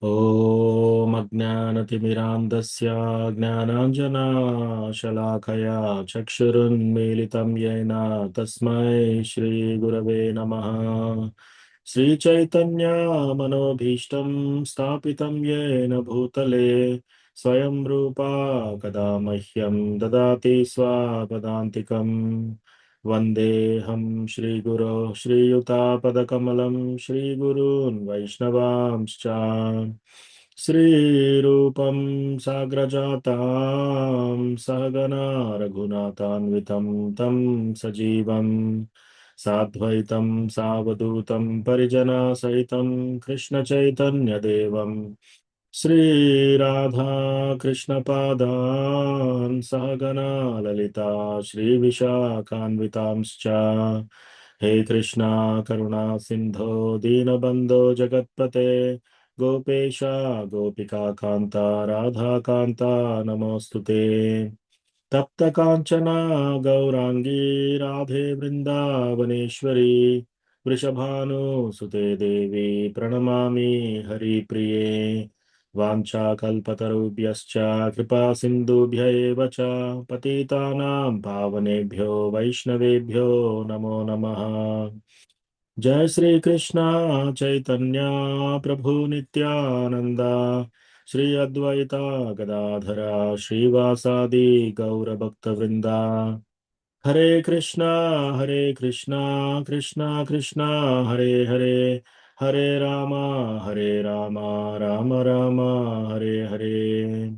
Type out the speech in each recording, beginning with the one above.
ॐ अज्ञानतिमिरान्धस्य ज्ञानाञ्जनशलाकया चक्षुरुन्मीलितं येन तस्मै श्रीगुरवे नमः। श्रीचैतन्यमनोभीष्टं स्थापितं येन भूतले स्वयं रूपा कदा मह्यं ददाति स्वपदान्तिकम्। वन्देऽहं श्रीगुरो श्रीयुतापदकमलं श्रीगुरून् वैष्णवांश्च श्रीरूपं साग्रजातां सहगना रघुनाथान्वितं तं सजीवं साद्वैतं सावधूतं परिजनसहितं कृष्णचैतन्यदेवं श्रीराधा कृष्णपादान् सहगना ललिता श्रीविशाखान्वितांश्च हे कृष्णा करुणा सिन्धो दीनबन्धो जगत्पते गोपेश गोपिका कान्ता राधा कान्ता नमोऽस्तु ते। तप्त काञ्चना गौराङ्गी राधे वृन्दावनेश्वरी वृषभानुसुते देवी प्रणमामि हरिप्रिये। वाञ्छाकल्पतरुभ्यश्च कृपा सिन्धुभ्य एव च पतितानां पावनेभ्यो वैष्णवेभ्यो नमो नमः। जय श्री कृष्ण चैतन्य प्रभु नित्यानंद श्री अद्वैता गदाधरा श्रीवासादि गौर भक्त वृंदा। हरे कृष्णा कृष्णा कृष्णा हरे हरे हरे रामा राम राम हरे हरे।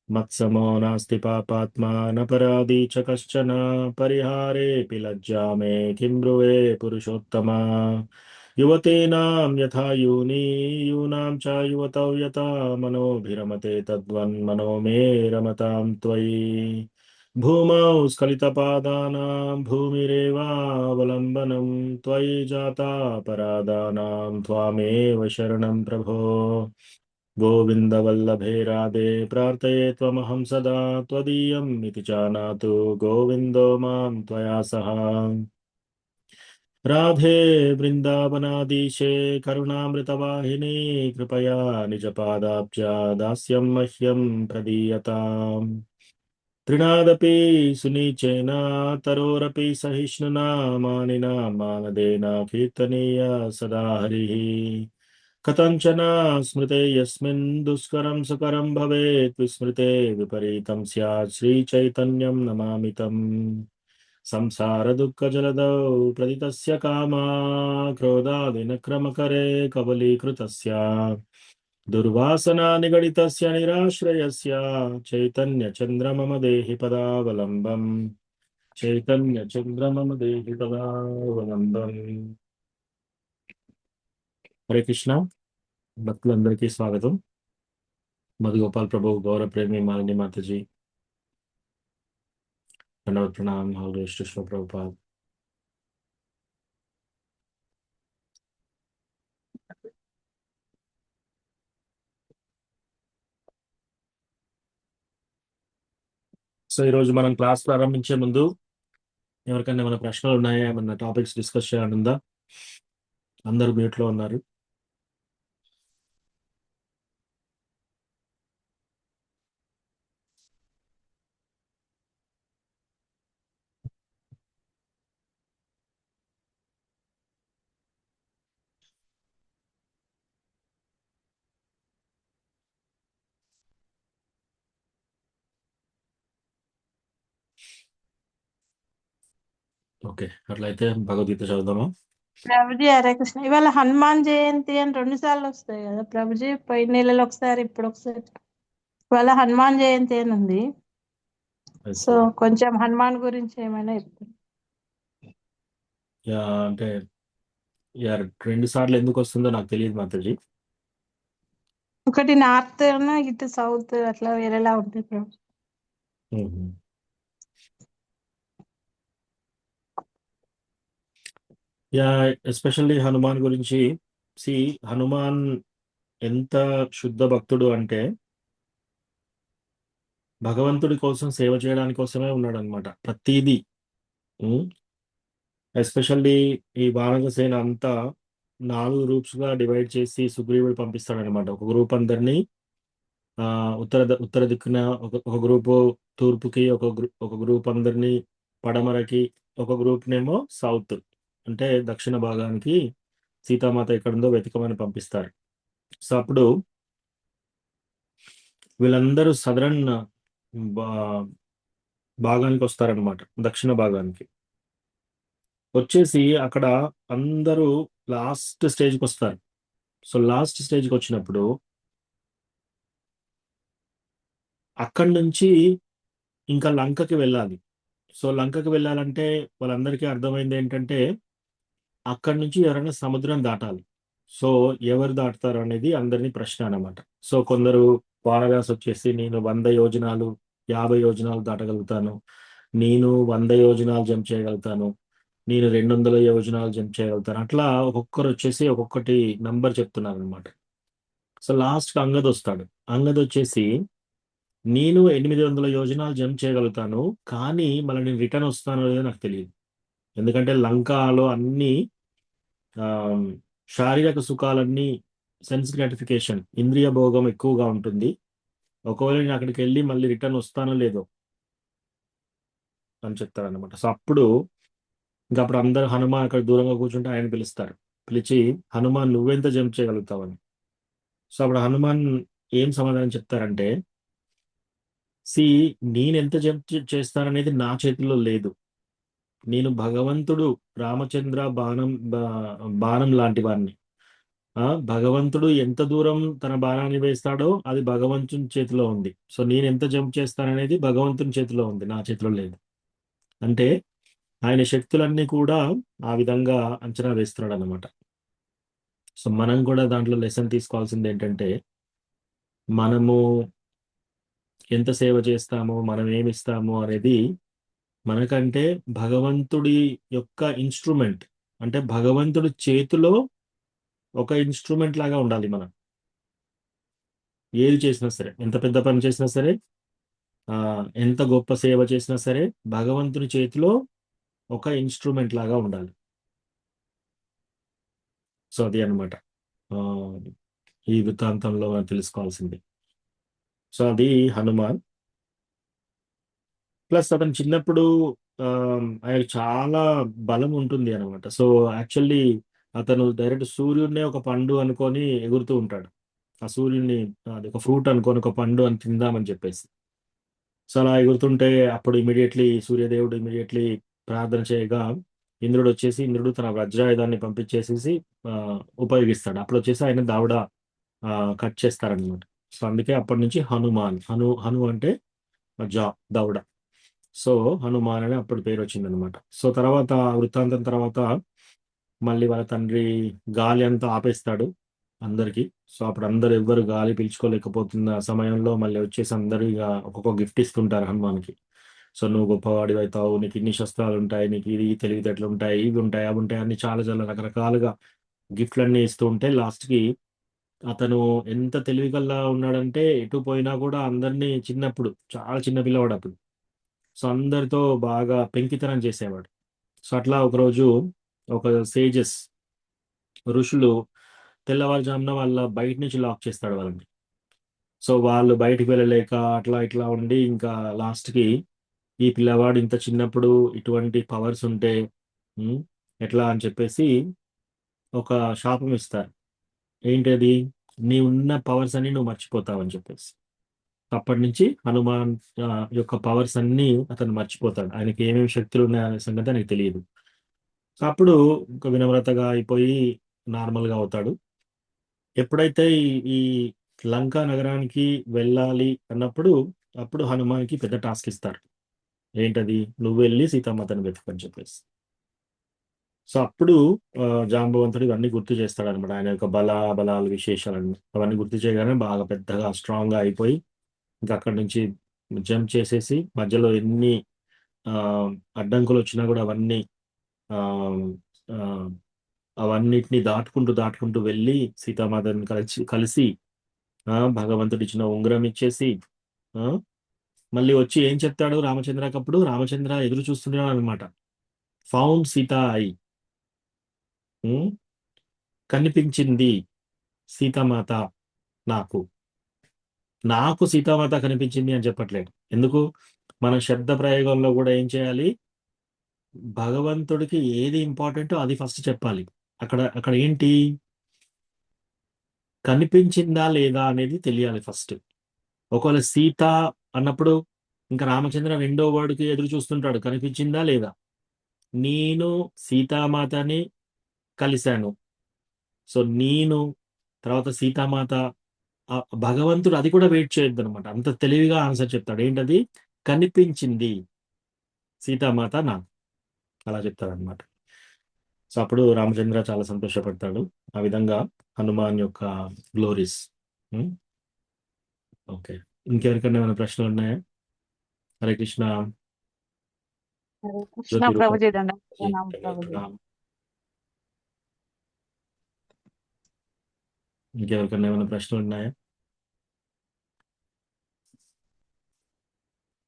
मत्समो नास्ति पापात्मा न पराधी च कश्चन परिहारेऽपि लज्जा मे किं ब्रुवे पुरुषोत्तमा। युवतीनां यथा यूनी यूनां च युवतौ यथा मनोभिरमते तद्वन्मनो मे रमतां त्वयि। भूमौ स्खलितपादानां भूमिरेवावलम्बनं त्वयि जाता परादानां त्वामेव शरणं प्रभो। गोविन्द वल्लभे राधे प्रार्थये त्वमहं सदा त्वदीयम् इति जानातु गोविन्दो मां त्वया सह। राधे वृन्दावनाधीशे करुणामृतवाहिनी कृपया निजपादाब्जा दास्यं मह्यं प्रदीयताम्। तृणादपि सुनीचेन तरोरपि सहिष्णुना मानिना मानदेन कीर्तनीय सदा हरिः। कथञ्चन स्मृते यस्मिन् दुष्करं सुकरं भवेत् विस्मृते विपरीतं स्यात् श्रीचैतन्यं नमामि तम्। संसारदुःखजलदौ प्रदितस्य कामा क्रोधादिनक्रमकरे कबलीकृतस्य दुर्वासना निगडितस्य निराश्रयस्य चैतन्यचन्द्र मम देहि पदावलम्बम्। चैतन्यचन्द्र मम देहि पदावलम्बम्। हरे कृष्णा భక్తులందరికీ స్వాగతం. మధుగోపాల్ ప్రభు గౌరవ ప్రేమి మాలిని మాతాజీ దండవత్ ప్రణామ్ ఆల్ కృష్ణ ప్రభుపాద్. సో ఈరోజు మనం క్లాస్ ప్రారంభించే ముందు ఎవరికైనా ఏమైనా ప్రశ్నలు ఉన్నాయా, ఏమన్నా టాపిక్స్ డిస్కస్ చేయాలని ఉందా? అందరూ మ్యూట్లో ఉన్నారు. ఓకే, అట్లయితే భగవద్గీత చదువుదామా? ప్రభుజీ హరే కృష్ణ. ఇవాళ హనుమాన్ జయంతి అని 2 సార్లు వస్తాయి కదా ప్రభుజీ? పోయిన నెలలో ఒకసారి, ఇప్పుడు ఒకసారి. ఇవాళ హనుమాన్ జయంతి అని ఉంది. సో కొంచెం హనుమాన్ గురించి ఏమైనా చెప్తారు? యా, అంటే యార్ 2 సార్లు ఎందుకు వస్తుందో నాకు తెలియదు మాతాజీ. ఒకటి నార్త్, ఇటు సౌత్, అట్లా వేరేలా ఉంటుంది ప్రభు. యా, ఎస్పెషల్లీ హనుమాన్ గురించి. సి, హనుమాన్ ఎంత శుద్ధ భక్తుడు అంటే భగవంతుడి కోసం సేవ చేయడానికి కోసమే ఉన్నాడు అనమాట ప్రతిదీ. ఎస్పెషల్లీ ఈ వానరసేన అంతా 4 గ్రూప్స్ గా డివైడ్ చేసి సుగ్రీవుడు పంపిస్తాడనమాట. ఒక గ్రూప్ అందరినీ ఉత్తర దిక్కున ఒక గ్రూపు, తూర్పుకి ఒక గ్రూప్ అందరినీ, పడమరకి ఒక గ్రూప్ నేమో సౌత్ అంటే దక్షిణ భాగానికి సీతామాత ఎక్కడుందో వెతకమని పంపిస్తారు. సో అప్పుడు వీళ్ళందరూ సదరన్ భాగానికి వస్తారనమాట, దక్షిణ భాగానికి వచ్చేసి అక్కడ అందరూ లాస్ట్ స్టేజ్కి వస్తారు. సో లాస్ట్ స్టేజ్కి వచ్చినప్పుడు అక్కడి నుంచి ఇంకా లంకకి వెళ్ళాలి. సో లంకకి వెళ్ళాలంటే వాళ్ళందరికీ అర్థమైంది ఏంటంటే అక్కడి నుంచి ఎవరైనా సముద్రం దాటాలి. సో ఎవరు దాటుతారు అనేది అందరినీ ప్రశ్న అన్నమాట. సో కొందరు వానరాసి వచ్చేసి నేను 100 యోజనాలు 50 యోజనాలు దాటగలుగుతాను, నేను 100 యోజనాలు జంప్ చేయగలుగుతాను, నేను 200 యోజనాలు జంప్ చేయగలుగుతాను, అట్లా ఒక్కొక్కరు వచ్చేసి ఒక్కొక్కటి నంబర్ చెప్తున్నారు అనమాట. సో లాస్ట్ అంగద్ వస్తాడు. అంగద్ వచ్చేసి నేను 800 యోజనాలు జంప్ చేయగలుగుతాను, కానీ మళ్ళీ నేను రిటర్న్ వస్తానో లేదో నాకు తెలియదు. ఎందుకంటే లంకలో అన్ని ఆ, శారీరక సుఖాలన్నీ, సెన్స్ గ్రాటిఫికేషన్, ఇంద్రియ భోగం ఎక్కువగా ఉంటుంది. ఒకవేళ నేను అక్కడికి వెళ్ళి మళ్ళీ రిటర్న్ వస్తానో లేదో అని చెప్తారనమాట. సో అప్పుడు ఇంకా అప్పుడు అందరు హనుమాన్ అక్కడ దూరంగా కూర్చుంటే ఆయన పిలుస్తారు. పిలిచి హనుమాన్ నువ్వెంత జంప్ చేయగలుగుతావని. సో అప్పుడు హనుమాన్ ఏం సమాధానం చెప్తారంటే సి నేను ఎంత జంప్ చేస్తాననేది నా చేతిలో లేదు. నేను భగవంతుడు, రామచంద్ర బాణం లాంటి వాడిని. భగవంతుడు ఎంత దూరం తన బాణాన్ని వేస్తాడో అది భగవంతుని చేతిలో ఉంది. సో నేను ఎంత జంప్ చేస్తాననేది భగవంతుని చేతిలో ఉంది, నా చేతిలో లేదు. అంటే ఆయన శక్తులన్నీ కూడా ఆ విధంగా అంచనా వేస్తున్నాడు అనమాట. సో మనం కూడా దాంట్లో లెసన్ తీసుకోవాల్సింది ఏంటంటే మనము ఎంత సేవ చేస్తామో, మనం ఏమి ఇస్తామో అనేది మనకంటే భగవంతుడి యొక్క ఇన్స్ట్రుమెంట్, అంటే భగవంతుడి చేతిలో ఒక ఇన్స్ట్రుమెంట్ లాగా ఉండాలి మనం. ఏది చేసినా సరే, ఎంత పెద్ద పని చేసినా సరే, ఎంత గొప్ప సేవ చేసినా సరే భగవంతుని చేతిలో ఒక ఇన్స్ట్రుమెంట్ లాగా ఉండాలి. సో అది అన్నమాట ఈ వృత్తాంతంలో మనం తెలుసుకోవాల్సింది. సో అది హనుమాన్. ప్లస్ అతను చిన్నప్పుడు ఆయనకు చాలా బలం ఉంటుంది అనమాట. సో యాక్చువల్లీ అతను డైరెక్ట్ సూర్యుడినే ఒక పండు అనుకొని ఎగురుతూ ఉంటాడు. ఆ సూర్యుడిని అది ఒక ఫ్రూట్ అనుకొని ఒక పండు అని తిందామని చెప్పేసి. సో అలా ఎగురుతుంటే అప్పుడు సూర్యదేవుడు ఇమీడియట్లీ ప్రార్థన చేయగా ఇంద్రుడు తన వజ్రాయుధాన్ని పంపించేసేసి ఆ, ఉపయోగిస్తాడు. అప్పుడు వచ్చేసి ఆయన దావుడ కట్ చేస్తారనమాట. సో అందుకే అప్పటి నుంచి హనుమాన్, హను అంటే జా దౌడ. సో హనుమాన్ అని అప్పుడు పేరు వచ్చిందనమాట. సో తర్వాత వృత్తాంతం తర్వాత మళ్ళీ వాళ్ళ తండ్రి గాలి అంతా ఆపేస్తాడు అందరికి. సో అప్పుడు అందరు ఎవ్వరు గాలి పీల్చుకోలేకపోతున్న సమయంలో మళ్ళీ వచ్చేసి అందరూ ఇక ఒక్కొక్క గిఫ్ట్ ఇస్తుంటారు హనుమాన్కి. సో నువ్వు గొప్పవాడివి అవుతావు, నీకు ఇన్ని శస్త్రాలు ఉంటాయి, నీకు ఇది తెలివితేటలు ఉంటాయి, ఇవి ఉంటాయి, అవి ఉంటాయి, అన్ని చాలా చాలా రకరకాలుగా గిఫ్ట్లన్నీ ఇస్తూ ఉంటే లాస్ట్కి అతను ఎంత తెలివిగల్లా ఉన్నాడంటే ఎటు పోయినా కూడా అందరినీ, చిన్నప్పుడు చాలా చిన్న పిల్లవాడు అప్పుడు, సో అందరితో బాగా పెంకితనం చేసేవాడు. సో అట్లా ఒకరోజు ఒక సేజెస్, ఋషులు తెల్లవారుజామున వాళ్ళ బయట నుంచి లాక్ చేస్తాడు వాళ్ళని. సో వాళ్ళు బయటికి వెళ్ళలేక అట్లా ఇట్లా ఉండి ఇంకా లాస్ట్కి ఈ పిల్లవాడు ఇంత చిన్నప్పుడు ఇటువంటి పవర్స్ ఉంటే ఉమ్, ఎట్లా అని చెప్పేసి ఒక శాపం ఇస్తారు. ఏంటది? నీ ఉన్న పవర్స్ అన్ని నువ్వు మర్చిపోతావని చెప్పేసి. అప్పటి నుంచి హనుమాన్ ఆ, యొక్క పవర్స్ అన్ని అతను మర్చిపోతాడు. ఆయనకి ఏమేమి శక్తులు ఉన్నాయనే సంగతి ఆయనకు తెలియదు. సో అప్పుడు ఒక వినమ్రతగా అయిపోయి నార్మల్ గా అవుతాడు. ఎప్పుడైతే ఈ లంకా నగరానికి వెళ్ళాలి అన్నప్పుడు అప్పుడు హనుమాన్కి పెద్ద టాస్క్ ఇస్తారు. ఏంటది? నువ్వు వెళ్ళి సీతామాతను వెతుకని చెప్పేసి. సో అప్పుడు జాంబవంతుడు ఇవన్నీ గుర్తు చేస్తాడు అనమాట. ఆయన యొక్క బలాలు విశేషాలన్నీ అవన్నీ గుర్తు చేయగానే బాగా పెద్దగా స్ట్రాంగ్ గా అయిపోయి ఇంకా అక్కడి నుంచి జంప్ చేసేసి మధ్యలో ఎన్ని ఆ, అడ్డంకులు వచ్చినా కూడా ఆ, ఆ, అవన్నిటిని దాటుకుంటూ దాటుకుంటూ వెళ్ళి సీతామాతని కలిసి భగవంతుడు ఇచ్చిన ఉంగరం ఇచ్చేసి ఆ, మళ్ళీ వచ్చి ఏం చెప్తాడు రామచంద్రకప్పుడు? రామచంద్ర ఎదురు చూస్తున్నాడు అనమాట. Found Sita I. కనిపించింది సీతామాత నాకు. నాకు సీతామాత కనిపించింది అని చెప్పట్లేదు. ఎందుకు? మన శబ్ద ప్రయోగంలో కూడా ఏం చేయాలి? భగవంతుడికి ఏది ఇంపార్టెంటో అది ఫస్ట్ చెప్పాలి. అక్కడ అక్కడ ఏంటి? కనిపించిందా లేదా అనేది తెలియాలి ఫస్ట్. ఒకవేళ సీత అన్నప్పుడు ఇంకా రామచంద్ర రెండో వర్డ్కి ఎదురు చూస్తుంటాడు, కనిపించిందా లేదా. నేను సీతామాతని కలిశాను. సో నేను తర్వాత సీతామాత, భగవంతుడు అది కూడా వెయిట్ చేయొద్దు అనమాట. అంత తెలివిగా ఆన్సర్ చెప్తాడు. ఏంటది? కనిపించింది సీతామాత నాకు, అలా చెప్తాడు అనమాట. సో అప్పుడు రామచంద్ర చాలా సంతోషపడతాడు. ఆ విధంగా హనుమాన్ యొక్క గ్లోరీస్. ఓకే, ఇంకెవరికైనా ఏమైనా ప్రశ్నలు ఉన్నాయా? హరే కృష్ణ. హరే కృష్ణ జ్యోతి రూప ప్రభుజీ, దండం ప్రభుజీ. ప్రణామం. ఇంకెవరికైనా ఏమైనా ప్రశ్నలు ఉన్నాయా?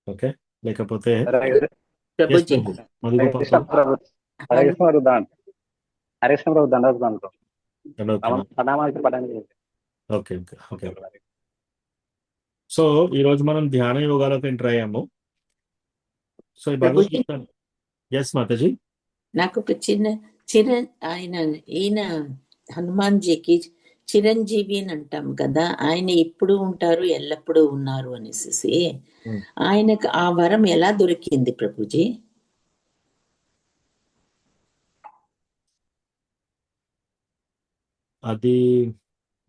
ఓకే, లేకపోతే హరే ఎస్ ప్రభుజీ. ప్రభు. మధుగోపాల్ కృష్ణ ప్రభు. ప్రభు. హరే కృష్ణ ప్రభు హరే కృష్ణ ప్రభు దండవతం ధన్యవాదాలు. ప్రణామాలు పడానికి. Okay okay okay. సో ఈ రోజు మనం ధ్యాన యోగాలోకి ఎంటర్ అయ్యాము. సో ఈ ప్రభుజీ, భగవద్గీత. ఎస్ మాతాజీ. నాకు ఒక చిన్న ఆయన ఈయన హనుమాన్జీకి చిరంజీవి అని అంటాం కదా, ఆయన ఇప్పుడు ఉంటారు ఎల్లప్పుడూ ఉన్నారు అనేసి ఆయనకు ఆ వరం ఎలా దొరికింది ప్రభుజీ? అది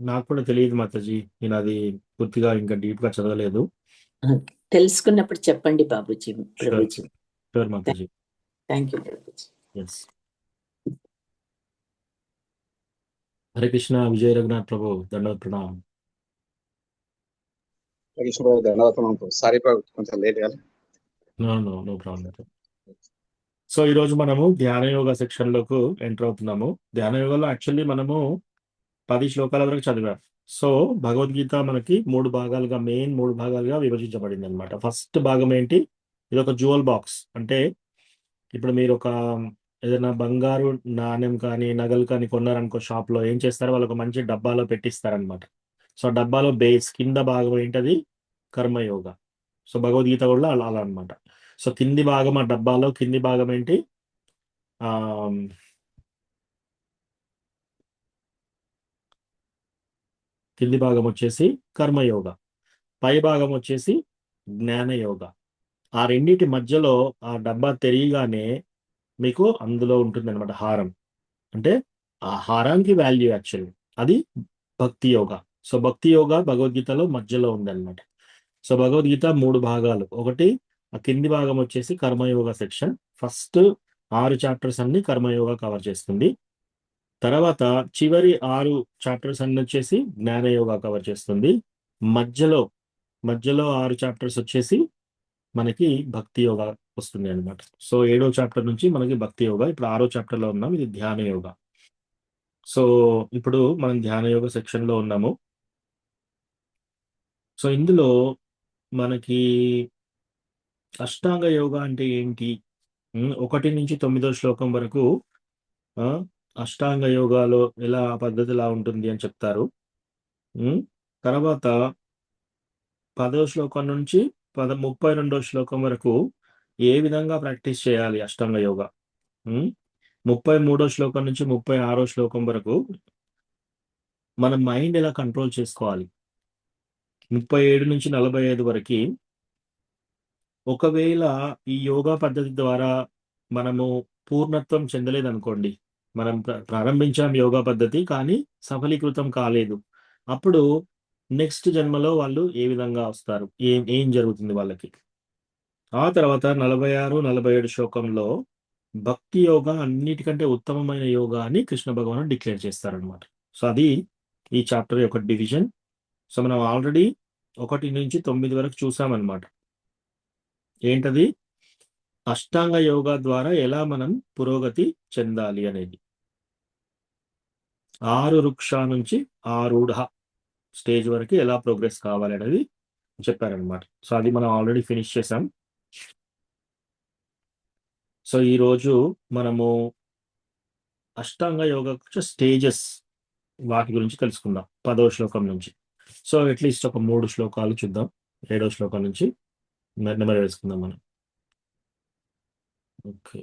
నాకు కూడా తెలియదు మాతాజీ. నేను అది పూర్తిగా ఇంకా డీప్ గా చదవలేదు. తెలుసుకున్నప్పుడు చెప్పండి Babuji. Prabhuji, sure Mataji. Thank you Prabhuji. Yes. Hare Krishna. విజయ రఘునాథ్ ప్రభు, దండవత్ ప్రణామం. కృష్ణ ప్రభు దండవతం. సారీ ప్రభు, కొంచెం లేట్ గా. No problem. సో ఈ రోజు మనము ధ్యాన యోగా సెక్షన్ లోకి ఎంటర్ అవుతున్నాము. ధ్యాన యోగాలో యాక్చువల్లీ మనము 10 శ్లోకాల వరకు చదివాం. సో భగవద్గీత మనకి 3 భాగాలుగా, మెయిన్ 3 భాగాలుగా విభజించబడింది అనమాట. ఫస్ట్ భాగం ఏంటి? ఇది ఒక జ్యువెల్ బాక్స్. అంటే ఇప్పుడు మీరు ఒక ఏదైనా బంగారు నాణ్యం కానీ నగలు కానీ కొన్నారనుకో, షాప్ లో ఏం చేస్తారు? వాళ్ళు ఒక మంచి డబ్బాలో పెట్టిస్తారనమాట. సో ఆ డబ్బాలో బేస్ కింద భాగం ఏంటది? కర్మయోగ. సో భగవద్గీత కూడా అలా అలా అనమాట. సో కింది భాగం, ఆ డబ్బాలో కింది భాగం ఏంటి? ఆ కింది భాగం వచ్చేసి కర్మయోగ, పై భాగం వచ్చేసి జ్ఞానయోగ. ఆ రెండింటి మధ్యలో ఆ డబ్బా తెరియగానే మీకు అందులో ఉంటుంది అనమాట హారం. అంటే ఆ హారానికి వాల్యూ యాక్చువల్లీ అది భక్తి యోగ. సో భక్తి యోగ భగవద్గీతలో మధ్యలో ఉందన్నమాట. సో భగవద్గీత 3 భాగాలు. ఒకటి ఆ కింది భాగం వచ్చేసి కర్మయోగ సెక్షన్. ఫస్ట్ 6 చాప్టర్స్ అన్ని కర్మయోగ కవర్ చేస్తుంది. తర్వాత చివరి 6 చాప్టర్స్ అన్ని వచ్చేసి జ్ఞానయోగ కవర్ చేస్తుంది. మధ్యలో 6 చాప్టర్స్ వచ్చేసి మనకి భక్తి యోగ వస్తుంది అనమాట. సో 7వ చాప్టర్ నుంచి మనకి భక్తి యోగ. ఇప్పుడు 6వ చాప్టర్ లో ఉన్నాం, ఇది ధ్యాన యోగ. సో ఇప్పుడు మనం ధ్యాన యోగ సెక్షన్ లో ఉన్నాము. సో ఇందులో మనకి అష్టాంగ యోగ అంటే ఏంటి? 1 నుంచి 9వ శ్లోకం వరకు అష్టాంగ యోగాలో ఎలా పద్ధతి ఎలా ఉంటుంది అని చెప్తారు. తర్వాత 10వ శ్లోకం నుంచి 32వ శ్లోకం వరకు ఏ విధంగా ప్రాక్టీస్ చేయాలి అష్టాంగ యోగ. 33వ శ్లోకం నుంచి 36వ శ్లోకం వరకు మన మైండ్ ఎలా కంట్రోల్ చేసుకోవాలి. 37 నుంచి 45 వరకు ఒకవేళ ఈ యోగా పద్ధతి ద్వారా మనము పూర్ణత్వం చెందలేదనుకోండి, మనం ప్రారంభించాం యోగా పద్ధతి కానీ సఫలీకృతం కాలేదు, అప్పుడు నెక్స్ట్ జన్మలో వాళ్ళు ఏ విధంగా వస్తారు, ఏం జరుగుతుంది వాళ్ళకి. ఆ తర్వాత 46, 47 శ్లోకంలో భక్తి యోగా అన్నిటికంటే ఉత్తమమైన యోగా అని కృష్ణ భగవాను డిక్లేర్ చేస్తారనమాట. సో అది ఈ చాప్టర్ యొక్క డివిజన్. సో మనం ఆల్రెడీ 1 నుంచి 9 వరకు చూసామన్నమాట. ఏంటది? అష్టాంగ యోగా ద్వారా ఎలా మనం పురోగతి చెందాలి అనేది. 6 వృక్ష నుంచి ఆరూఢ స్టేజ్ వరకు ఎలా ప్రోగ్రెస్ కావాలి అనేది చెప్పారనమాట. సో అది మనం ఆల్రెడీ ఫినిష్ చేసాం. సో ఈరోజు మనము అష్టాంగ యోగ స్టేజెస్ వాటి గురించి తెలుసుకుందాం 10వ శ్లోకం నుంచి. సో అట్లీస్ట్ ఒక 3 శ్లోకాలు చూద్దాం. 7వ శ్లోకం నుంచి నెమ్మది వేసుకుందాం మనం. ఓకే.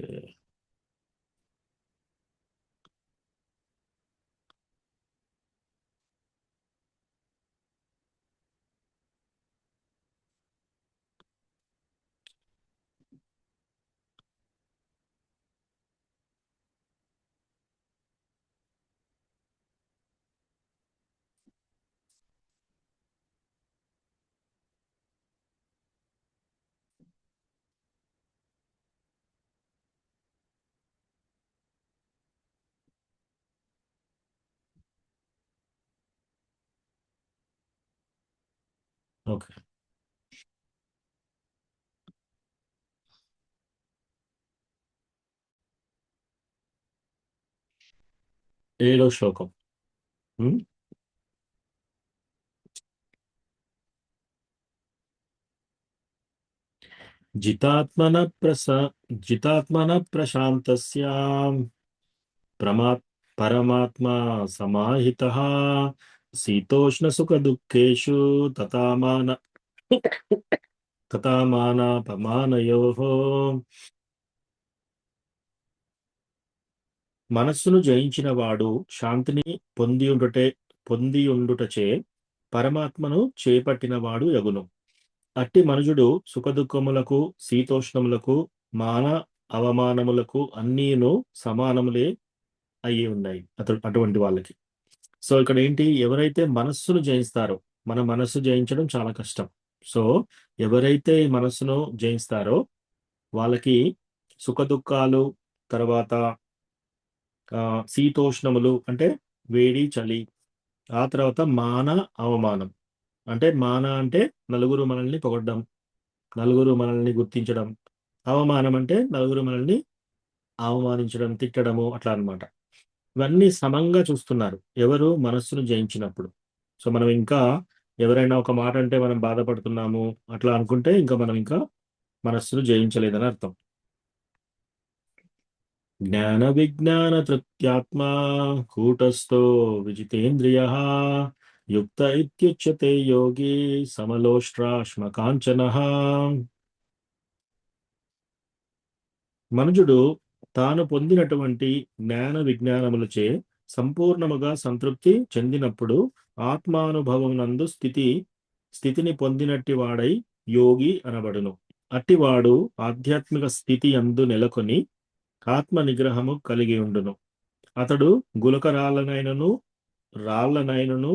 ఓకే. 7వ శ్లోకం. ఉమ్, జితాత్మన ప్రస జితాత్మన ప్రశాంతస్య ప్రమా పరమాత్మా సమాహితః శీతోష్ణ సుఖ దుఃఖేషు తథామానాపమానయోః. మనస్సును జయించిన వాడు శాంతిని పొందియుండుటచే పరమాత్మను చేపట్టినవాడు యగును. అట్టి మనుజుడు సుఖదుఖములకు శీతోష్ణములకు మాన అవమానములకు అన్నీను సమానములే అయి ఉన్నాయి అటువంటి వాళ్ళకి. సో ఇక్కడ ఏంటి, ఎవరైతే మనస్సును జయిస్తారో, మన మనస్సు జయించడం చాలా కష్టం. సో ఎవరైతే ఈ మనస్సును జయిస్తారో వాళ్ళకి సుఖదుఖాలు, తర్వాత శీతోష్ణములు అంటే వేడి చలి, ఆ తర్వాత మాన అవమానం. అంటే మాన అంటే నలుగురు మనల్ని పొగడ్డం, నలుగురు మనల్ని గుర్తించడం. అవమానం అంటే నలుగురు మనల్ని అవమానించడం, తిట్టడము, అట్లా అన్నమాట. ఇవన్నీ సమంగా చూస్తున్నారు ఎవరు మనస్సును జయించినప్పుడు. సో మనం ఇంకా ఎవరైనా ఒక మాట అంటే మనం బాధపడుతున్నాము అట్లా అనుకుంటే ఇంకా మనం ఇంకా మనస్సును జయించలేదని అర్థం. జ్ఞాన విజ్ఞాన తృప్త్యాత్మా కూటస్థో విజితేంద్రియ యుక్త ఇత్యుచ్యతే యోగి సమలోష్ట్రాశ్మకాంచన. మనుజుడు తాను పొందినటువంటి జ్ఞాన విజ్ఞానములచే సంపూర్ణముగా సంతృప్తి చెందినప్పుడు ఆత్మానుభవమునందు స్థితిని పొందినట్టి వాడై యోగి అనబడును. అట్టివాడు ఆధ్యాత్మిక స్థితి యందు నెలకొని ఆత్మ నిగ్రహము కలిగి ఉండును. అతడు రాళ్ళనైనను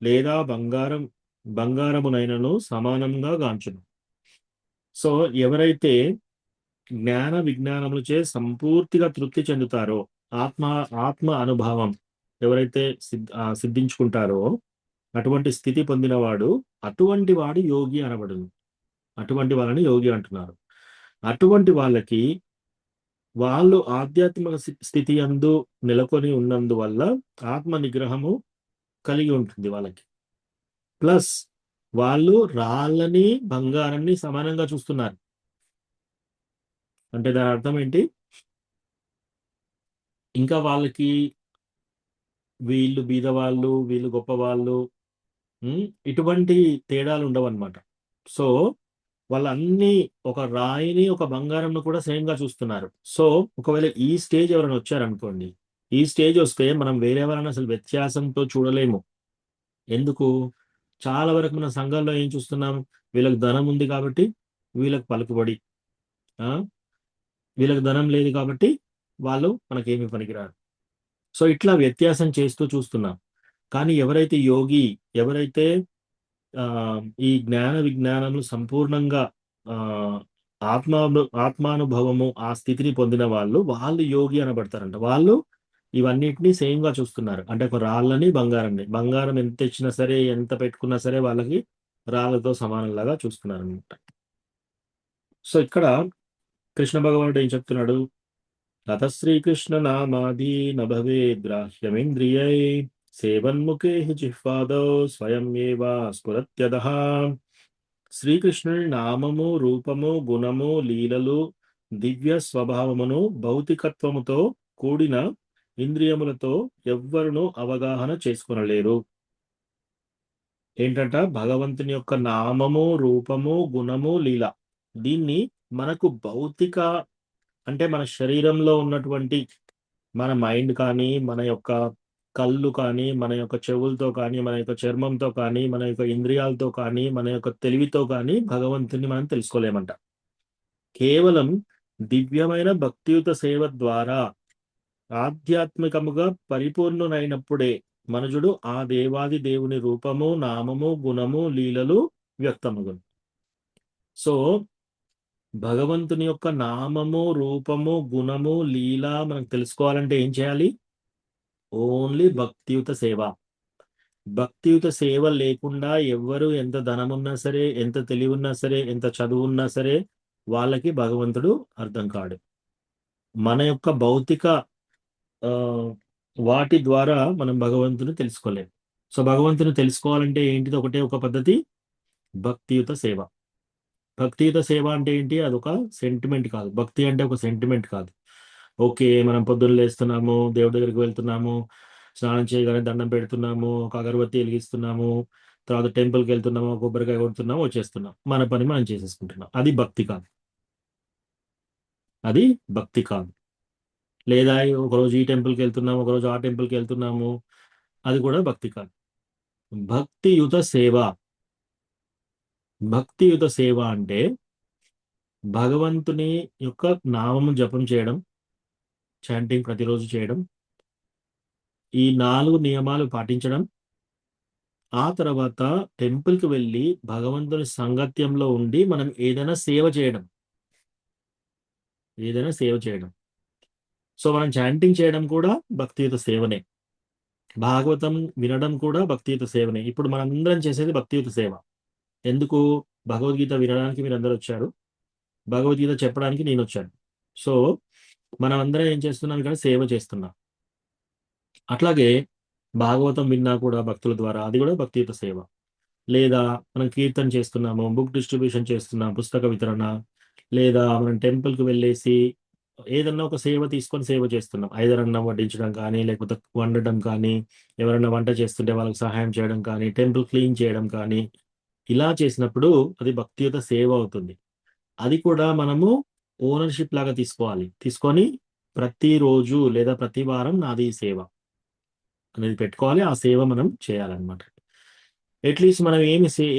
లేదా బంగారమునైనను సమానంగా గాంచును. సో ఎవరైతే జ్ఞాన విజ్ఞానములచే సంపూర్తిగా తృప్తి చెందుతారో, ఆత్మ అనుభవం ఎవరైతే సిద్ధించుకుంటారో అటువంటి స్థితి పొందినవాడు, అటువంటి వాడు యోగి అనబడును. అటువంటి వాళ్ళని యోగి అంటున్నారు. అటువంటి వాళ్ళకి వాళ్ళు ఆధ్యాత్మిక స్థితి యందు నెలకొని ఉన్నందువల్ల ఆత్మ నిగ్రహము కలిగి ఉంటుంది వాళ్ళకి. ప్లస్ వాళ్ళు రాళ్ళని బంగారాన్ని సమానంగా చూస్తున్నారు. అంటే దాని అర్థం ఏంటి, ఇంకా వాళ్ళకి వీళ్ళు బీదవాళ్ళు, వీళ్ళు గొప్పవాళ్ళు, ఇటువంటి తేడాలు ఉండవన్నమాట. సో వాళ్ళన్నీ ఒక రాయిని ఒక బంగారంను కూడా సేమ్ గా చూస్తున్నారు. సో ఒకవేళ ఈ స్టేజ్ ఎవరైనా వచ్చారనుకోండి, ఈ స్టేజ్ వస్తే మనం వేరే వాళ్ళని అసలు వ్యత్యాసంతో చూడలేము. ఎందుకు, చాలా వరకు మన సంఘంలో ఏం చూస్తున్నాం, వీళ్ళకి ధనం ఉంది కాబట్టి వీళ్ళకి పలుకుబడి, వీళ్ళకి ధనం లేదు కాబట్టి వాళ్ళు మనకేమీ పనికిరారు. సో ఇట్లా వ్యత్యాసం చేస్తూ చూస్తున్నాం. కానీ ఎవరైతే యోగి, ఎవరైతే ఈ జ్ఞాన విజ్ఞానములు సంపూర్ణంగా ఆత్మానుభవము ఆ స్థితిని పొందిన వాళ్ళు యోగి అనబడతారంట. వాళ్ళు ఇవన్నిటినీ సేమ్ గా చూస్తున్నారు. అంటే ఒక రాళ్ళని బంగారం ఎంత తెచ్చినా సరే, ఎంత పెట్టుకున్నా సరే వాళ్ళకి రాళ్ళతో సమానంలాగా చూస్తున్నారు అనమాట. సో ఇక్కడ కృష్ణ భగవానుడు ఏం చెప్తున్నాడు, తత శ్రీకృష్ణ నామాది నభవే గ్రాహ్యమింద్రియై సేవన్ముఖే జిహ్వాదౌ స్వయం ఏవా స్ఫురత్యదః. శ్రీకృష్ణుని నామము, రూపము, గుణము, లీలలు, దివ్య స్వభావమును భౌతికత్వముతో కూడిన ఇంద్రియములతో ఎవ్వరును అవగాహన చేసుకొనలేరు. ఏంటంట? భగవంతుని యొక్క నామము, రూపము, గుణము, లీల. దీన్ని మనకు భౌతిక అంటే మన శరీరంలో ఉన్నటువంటి మన మైండ్ కానీ, మన యొక్క కళ్ళు కానీ, మన యొక్క చెవులతో కానీ, మన యొక్క చర్మంతో కానీ, మన యొక్క ఇంద్రియాలతో కానీ, మన యొక్క తెలివితో కానీ భగవంతుని మనం తెలుసుకోలేమంట. కేవలం దివ్యమైన భక్తియుత సేవ ద్వారా ఆధ్యాత్మికముగా పరిపూర్ణునైనప్పుడే మనుజుడు ఆ దేవాది దేవుని రూపము, నామము, గుణము, లీలలు వ్యక్తమగును. సో భగవంతుని యొక్క నామము, రూపము, గుణము, లీల మనకు తెలుసుకోవాలంటే ఏం చేయాలి? ఓన్లీ భక్తియుత సేవ. భక్తియుత సేవ లేకుండా ఎవ్వరు ఎంత ధనమున్నా సరే, ఎంత తెలివి ఉన్నా సరే, ఎంత చదువున్నా సరే వాళ్ళకి భగవంతుడు అర్థం కాడు. మన యొక్క భౌతిక వాటి ద్వారా మనం భగవంతుని తెలుసుకోలేం. సో భగవంతుని తెలుసుకోవాలంటే ఏంటిది? ఒకటే ఒక పద్ధతి, భక్తియుత సేవ. భక్తియుత సేవ అంటే ఏంటి? అదొక సెంటిమెంట్ కాదు. భక్తి అంటే ఒక సెంటిమెంట్ కాదు. ఓకే, మనం పొద్దున్న లేస్తున్నాము, దేవుడి దగ్గరికి వెళ్తున్నాము, స్నానం చేయగానే దండం పెడుతున్నాము, ఒక అగరబత్తి వెలిగిస్తున్నాము, తర్వాత టెంపుల్కి వెళ్తున్నాము, కొబ్బరికాయ కొడుతున్నాము, వచ్చేస్తున్నాం, మన పని మనం చేసేసుకుంటున్నాం. అది భక్తి కాదు. అది భక్తి కాదు. లేదా ఒకరోజు ఈ టెంపుల్కి వెళ్తున్నాము, ఒకరోజు ఆ టెంపుల్కి వెళ్తున్నాము, అది కూడా భక్తి కాదు. భక్తియుత సేవ. భక్తియుత సేవ అంటే భగవంతుని యొక్క నామము జపం చేయడం, చాంటింగ్ ప్రతిరోజు చేయడం, ఈ 4 నియమాలు పాటించడం, ఆ తర్వాత టెంపుల్కి వెళ్ళి భగవంతుని సాంగత్యంలో ఉండి మనం ఏదైనా సేవ చేయడం. సో మనం చాంటింగ్ చేయడం కూడా భక్తియుత సేవనే. భాగవతం వినడం కూడా భక్తియుత సేవనే. ఇప్పుడు మనందరం చేసేది భక్తియుత సేవ. ఎందుకు? భగవద్గీత వినడానికి మీరందరూ వచ్చారు, భగవద్గీత చెప్పడానికి నేను వచ్చాను. సో మనం అందరం ఏం చేస్తున్నాం? ఇక్కడ సేవ చేస్తున్నాం. అట్లాగే భాగవతం విన్నా కూడా భక్తుల ద్వారా, అది కూడా భక్తియుత సేవ. లేదా మనం కీర్తన చేస్తున్నాము, బుక్ డిస్ట్రిబ్యూషన్ చేస్తున్నాం, పుస్తక వితరణ, లేదా మనం టెంపుల్కి వెళ్ళేసి ఏదన్నా ఒక సేవ తీసుకొని సేవ చేస్తున్నాం. ఐదర్ అన్నం వడ్డించడం కానీ, లేకపోతే వండడం కానీ, ఎవరైనా వంట చేస్తుంటే వాళ్ళకి సహాయం చేయడం కానీ, టెంపుల్ క్లీన్ చేయడం కానీ, ఇలా చేసినప్పుడు అది భక్తియుత సేవ అవుతుంది. అది కూడా మనము ఓనర్షిప్ లాగా తీసుకోవాలి. తీసుకొని ప్రతిరోజు లేదా ప్రతి వారం నాది ఈ సేవ అనేది పెట్టుకోవాలి. ఆ సేవ మనం చేయాలన్నమాట. అట్లీస్ట్ మనం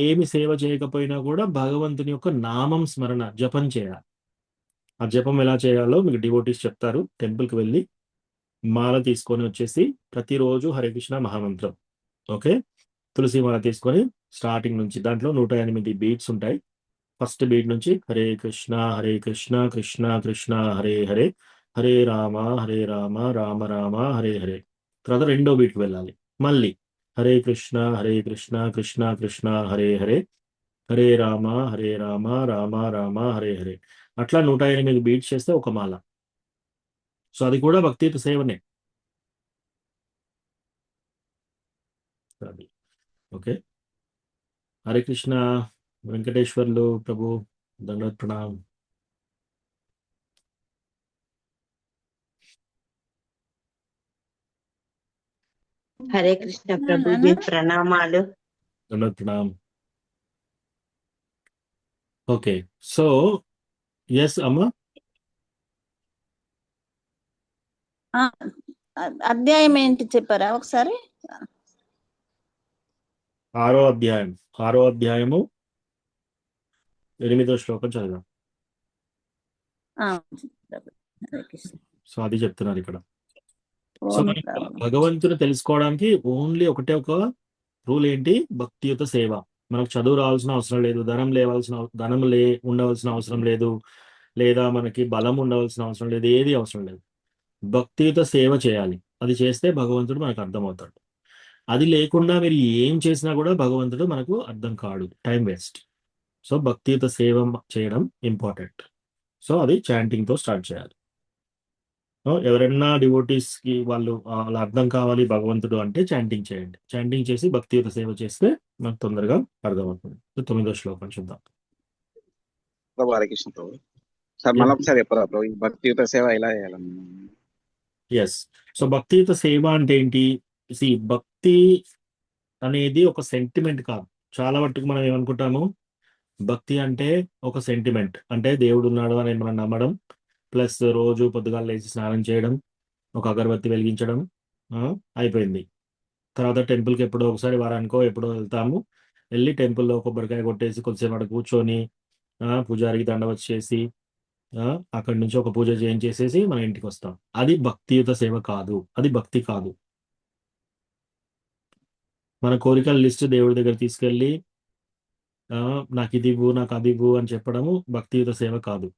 ఏమి సేవ చేయకపోయినా కూడా భగవంతుని యొక్క నామం స్మరణ, జపం చేయాలి. ఆ జపం ఎలా చేయాలో మీకు డివోటీస్ చెప్తారు. టెంపుల్కి వెళ్ళి మాల తీసుకొని వచ్చేసి ప్రతిరోజు హరే కృష్ణ మహామంత్రం, ఓకే, తులసి మాల తీసుకొని స్టార్టింగ్ నుంచి, దాంట్లో 108 బీట్స్ ఉంటాయి. ఫస్ట్ బీట్ నుంచి హరే కృష్ణ కృష్ణ కృష్ణ హరే హరే, హరే రామ రామ రామ హరే హరే. తర్వాత రెండో బీట్కి వెళ్ళాలి. మళ్ళీ హరే కృష్ణ కృష్ణ కృష్ణ హరే హరే, హరే రామ రామ రామ హరే హరే. అట్లా 108 బీట్స్ చేస్తే ఒక మాల. సో అది కూడా భక్తియుత సేవనే. అది ఓకే. హరే కృష్ణ. వెంకటేశ్వర్లు ప్రభు, దండవత్ ప్రణామ్. హరే కృష్ణ ప్రభుజీ, ప్రణామాలు. దండవత్ ప్రణామ్. ఓకే, సో ఎస్ అమ్మా. అధ్యాయం ఏంటి చెప్పారా ఒకసారి? 6వ అధ్యాయము 8వ శ్లోకం చదివాం. హరే కృష్ణ. సో అది చెప్తున్నారు ఇక్కడ. సో భగవంతుని తెలుసుకోవడానికి ఓన్లీ ఒకటే ఒక రూల్ ఏంటి? భక్తియుత సేవ. మనకు చదువు రావాల్సిన అవసరం లేదు, ధనం ఉండవలసిన అవసరం లేదు, లేదా మనకి బలం ఉండవలసిన అవసరం లేదు, ఏది అవసరం లేదు. భక్తియుత సేవ చేయాలి. అది చేస్తే భగవంతుడు మనకు అర్థమవుతాడు. అది లేకుండా మీరు ఏం చేసినా కూడా భగవంతుడు మనకు అర్థం కాడు, టైం వేస్ట్. సో భక్తియుత సేవ చేయడం ఇంపార్టెంట్. సో అది చాంటింగ్తో స్టార్ట్ చేయాలి. ఎవరైనా డివోటీస్ కి వాళ్ళు అర్థం కావాలి భగవంతుడు అంటే చాంటింగ్ చేయండి. చాంటింగ్ చేసి భక్తియుత సేవ చేస్తే మనకు తొందరగా అర్థమవుతుంది. 9వ శ్లోకం చూద్దాం. ప్రభు హరే కృష్ణ ప్రభు. సార్ మళ్ళీ ఒకసారి చెప్పరా ప్రభు, ఈ భక్తియుత సేవ ఎలా చేయాలన్నా? ఎస్. సో భక్తియుత సేవ అంటే ఏంటి? భక్తి అనేది ఒక సెంటిమెంట్ కాదు. చాలా మట్టుకు మనం ఏమనుకుంటాము, భక్తి అంటే ఒక సెంటిమెంట్. అంటే దేవుడు ఉన్నాడు అని మనం నమ్మడం, ప్లస్ రోజు పొద్దుగాల లేచి స్నానం చేయడం, ఒక అగరబత్తి వెలిగించడం, ఆ, అయిపోయింది. తర్వాత టెంపుల్కి ఎప్పుడో ఒకసారి వారానికో ఎప్పుడో వెళ్తాము. వెళ్ళి టెంపుల్లో కొబ్బరికాయ కొట్టేసి కొద్దిసేపు అక్కడ కూర్చొని పూజారికి దండవత్ చేసి ఆ, అక్కడి నుంచి ఒక పూజ చేయించేసేసి మన ఇంటికి వస్తాం. అది భక్తియుత సేవ కాదు, అది భక్తి కాదు. మన కోరికల లిస్ట్ దేవుడి దగ్గర తీసుకెళ్ళి నాకు ఇది ఇవ్వు, నాకు అది ఇవ్వు అని చెప్పడము భక్తియుత సేవ కాదు.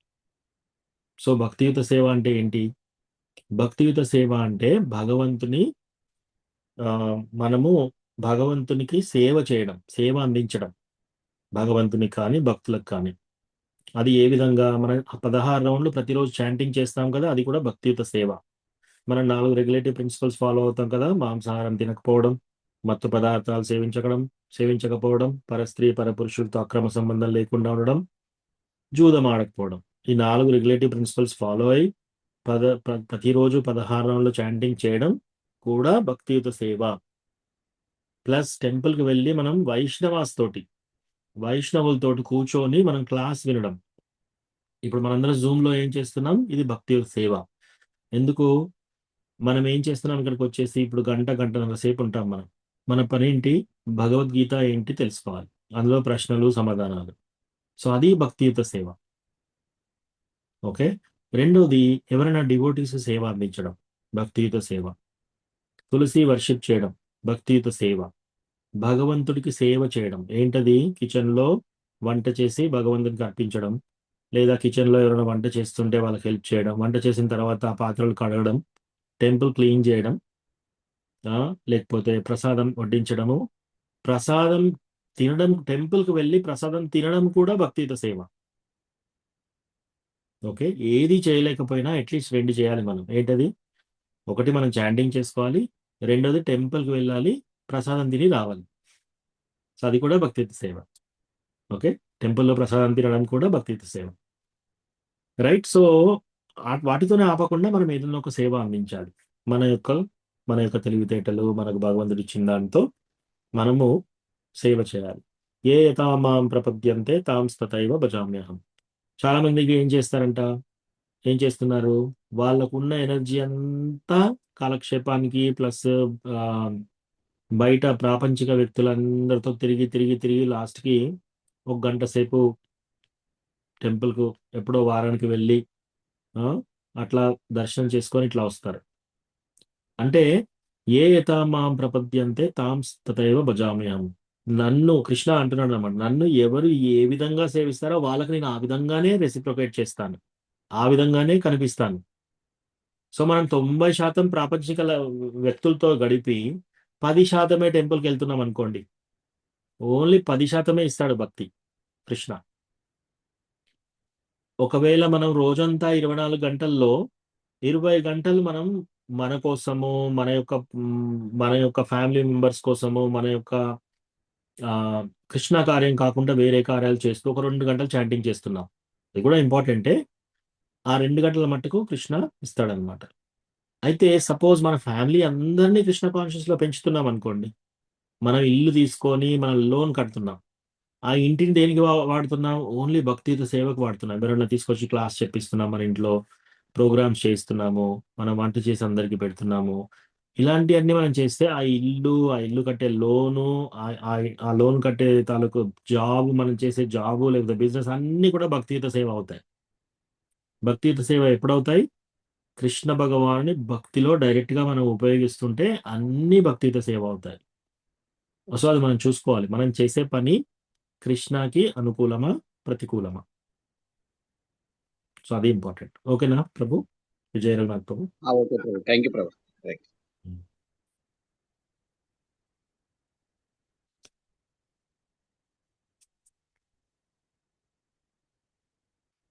సో భక్తియుత సేవ అంటే ఏంటి? భక్తియుత సేవ అంటే భగవంతుని ఆ, మనము భగవంతునికి సేవ చేయడం, సేవ అందించడం, భగవంతునికి కానీ భక్తులకు కానీ. అది ఏ విధంగా? మనం 16 రౌండ్లు ప్రతిరోజు చాంటింగ్ చేస్తాం కదా, అది కూడా భక్తియుత సేవ. మనం 4 రెగ్యులేటివ్ ప్రిన్సిపల్స్ ఫాలో అవుతాం కదా, మాంసాహారం తినకపోవడం, మత్తు పదార్థాలు సేవించకపోవడం, పరస్త్రీ పరపురుషులతో అక్రమ సంబంధం లేకుండా ఉండడం, జూదం ఆడకపోవడం. ఈ 4 రెగ్యులేటివ్ ప్రిన్సిపల్స్ ఫాలో అయి ప్రతిరోజు 16 రౌండ్లు చాంటింగ్ చేయడం కూడా భక్తియుత సేవ. ప్లస్ టెంపుల్కి వెళ్ళి మనం వైష్ణవులతోటి కూర్చొని మనం క్లాస్ వినడం. ఇప్పుడు మనందరం జూమ్ లో ఏం చేస్తున్నాం? ఇది భక్తియుత సేవ. ఎందుకు? మనం ఏం చేస్తున్నాం? ఇక్కడికి వచ్చేసి ఇప్పుడు గంటన్నర సేపు ఉంటాం మనం. మన పని ఏంటి? భగవద్గీత ఏంటి తెలుసుకోవాలి, అందులో ప్రశ్నలు సమాధానాలు. సో అది భక్తియుత సేవ. ఓకే. రెండోది, ఎవరైనా డివోటీస్ సేవ అందించడం, భక్తియుత సేవ. తులసి వర్షిప్ చేయడం, భక్తియుత సేవ. భగవంతుడికి సేవ చేయడం ఏంటది? కిచెన్ లో వంట చేసి భగవంతుడికి అర్పించడం, లేదా కిచెన్ లో ఎవరైనా వంట చేస్తుంటే వాళ్ళకి హెల్ప్ చేయడం, వంట చేసిన తర్వాత ఆ పాత్రలు కడగడం, టెంపుల్ క్లీన్ చేయడం, లేకపోతే ప్రసాదం వడ్డించడము, ప్రసాదం తినడం, టెంపుల్ కి వెళ్ళి ప్రసాదం తినడం కూడా భక్తియుత సేవ. ఓకే. ఏది చేయలేకపోయినా అట్లీస్ట్ 2 చేయాలి మనం. ఏంటది? ఒకటి మనం చాంటింగ్ చేసుకోవాలి, రెండోది టెంపుల్ కి వెళ్ళాలి, ప్రసాదం తిని రావాలి. సో అది కూడా భక్తియుత సేవ. ఓకే. టెంపుల్లో ప్రసాదం తినడం కూడా భక్తియుత సేవ. రైట్. సో వాటితోనే ఆపకుండా మనం ఏదైనా ఒక సేవ అందించాలి. మన యొక్క మన యొక్క తెలివితేటలు, మనకు భగవంతుడు ఇచ్చిన దాంతో మనము సేవ చేయాలి. ఏ యథామాం ప్రపద్యంతే తాం తథైవ భజామ్యహం. చాలా మందికి ఏం చేస్తున్నారు? వాళ్ళకున్న ఎనర్జీ అంతా కాలక్షేపానికి, ప్లస్ బయట ప్రాపంచిక వ్యక్తులందరితో తిరిగి తిరిగి తిరిగి లాస్ట్కి ఒక గంట సేపు టెంపుల్కు ఎప్పుడో వారానికి వెళ్ళి ఆ, అట్లా దర్శనం చేసుకొని ఇట్లా వస్తారు. అంటే ఏ యథామాం ప్రపద్యంతే తాం తథైవ భజామ్యహం. నన్ను కృష్ణ అంటున్నాడు అన్నమాట, నన్ను ఎవరు ఏ విధంగా సేవిస్తారో వాళ్ళకి నేను ఆ విధంగానే రెసిప్రొకేట్ చేస్తాను, ఆ విధంగానే కనిపిస్తాను. సో మనం 90% ప్రాపంచిక వ్యక్తులతో గడిపి 10% టెంపుల్కి వెళ్తున్నాం అనుకోండి, ఓన్లీ 10% ఇస్తాడు భక్తి కృష్ణ. ఒకవేళ మనం రోజంతా 24 గంటల్లో 20 గంటలు మనం మన కోసము, మన యొక్క ఫ్యామిలీ మెంబర్స్ కోసము, మన యొక్క ఆ, కృష్ణ కార్యం కాకుండా వేరే కార్యాలు చేస్తూ ఒక 2 గంటలు చాంటింగ్ చేస్తున్నాం. అది కూడా ఇంపార్టెంటే. ఆ 2 గంటల మట్టుకు కృష్ణ ఇస్తాడనమాట. అయితే సపోజ్ మన ఫ్యామిలీ అందరినీ కృష్ణ కాన్షియస్ లో పెంచుతున్నాం అనుకోండి, మనం ఇల్లు తీసుకొని మనం లోన్ కడుతున్నాం, ఆ ఇంటిని దేనికి వాడుతున్నాం? ఓన్లీ భక్తియుత సేవకు వాడుతున్నాం. ఎవరైనా తీసుకొచ్చి క్లాస్ చెప్పిస్తున్నాం, మన ఇంట్లో ప్రోగ్రామ్స్ చేయిస్తున్నాము, మనం వంట చేసి అందరికి పెడుతున్నాము. ఇలాంటివన్నీ మనం చేస్తే ఆ ఇల్లు కట్టే లోను, ఆ- ఆ ఆ లోన్ కట్టే తాలూకు జాబ్, మనం చేసే జాబు లేకపోతే బిజినెస్ అన్ని కూడా భక్తియుత సేవ అవుతాయి. భక్తియుత సేవ ఎప్పుడవుతాయి? కృష్ణ భగవానుని భక్తిలో డైరెక్ట్ గా మనం ఉపయోగిస్తుంటే అన్ని భక్తియుత సేవ అవుతాయి. సో అది మనం చూసుకోవాలి, మనం చేసే పని కృష్ణకి అనుకూలమా, ప్రతికూలమా. సో అది ఇంపార్టెంట్. ఓకేనా ప్రభు? విజయ రఘునాథ్ ప్రభు. ఓకే ప్రభు, థ్యాంక్ యూ ప్రభు. రైట్.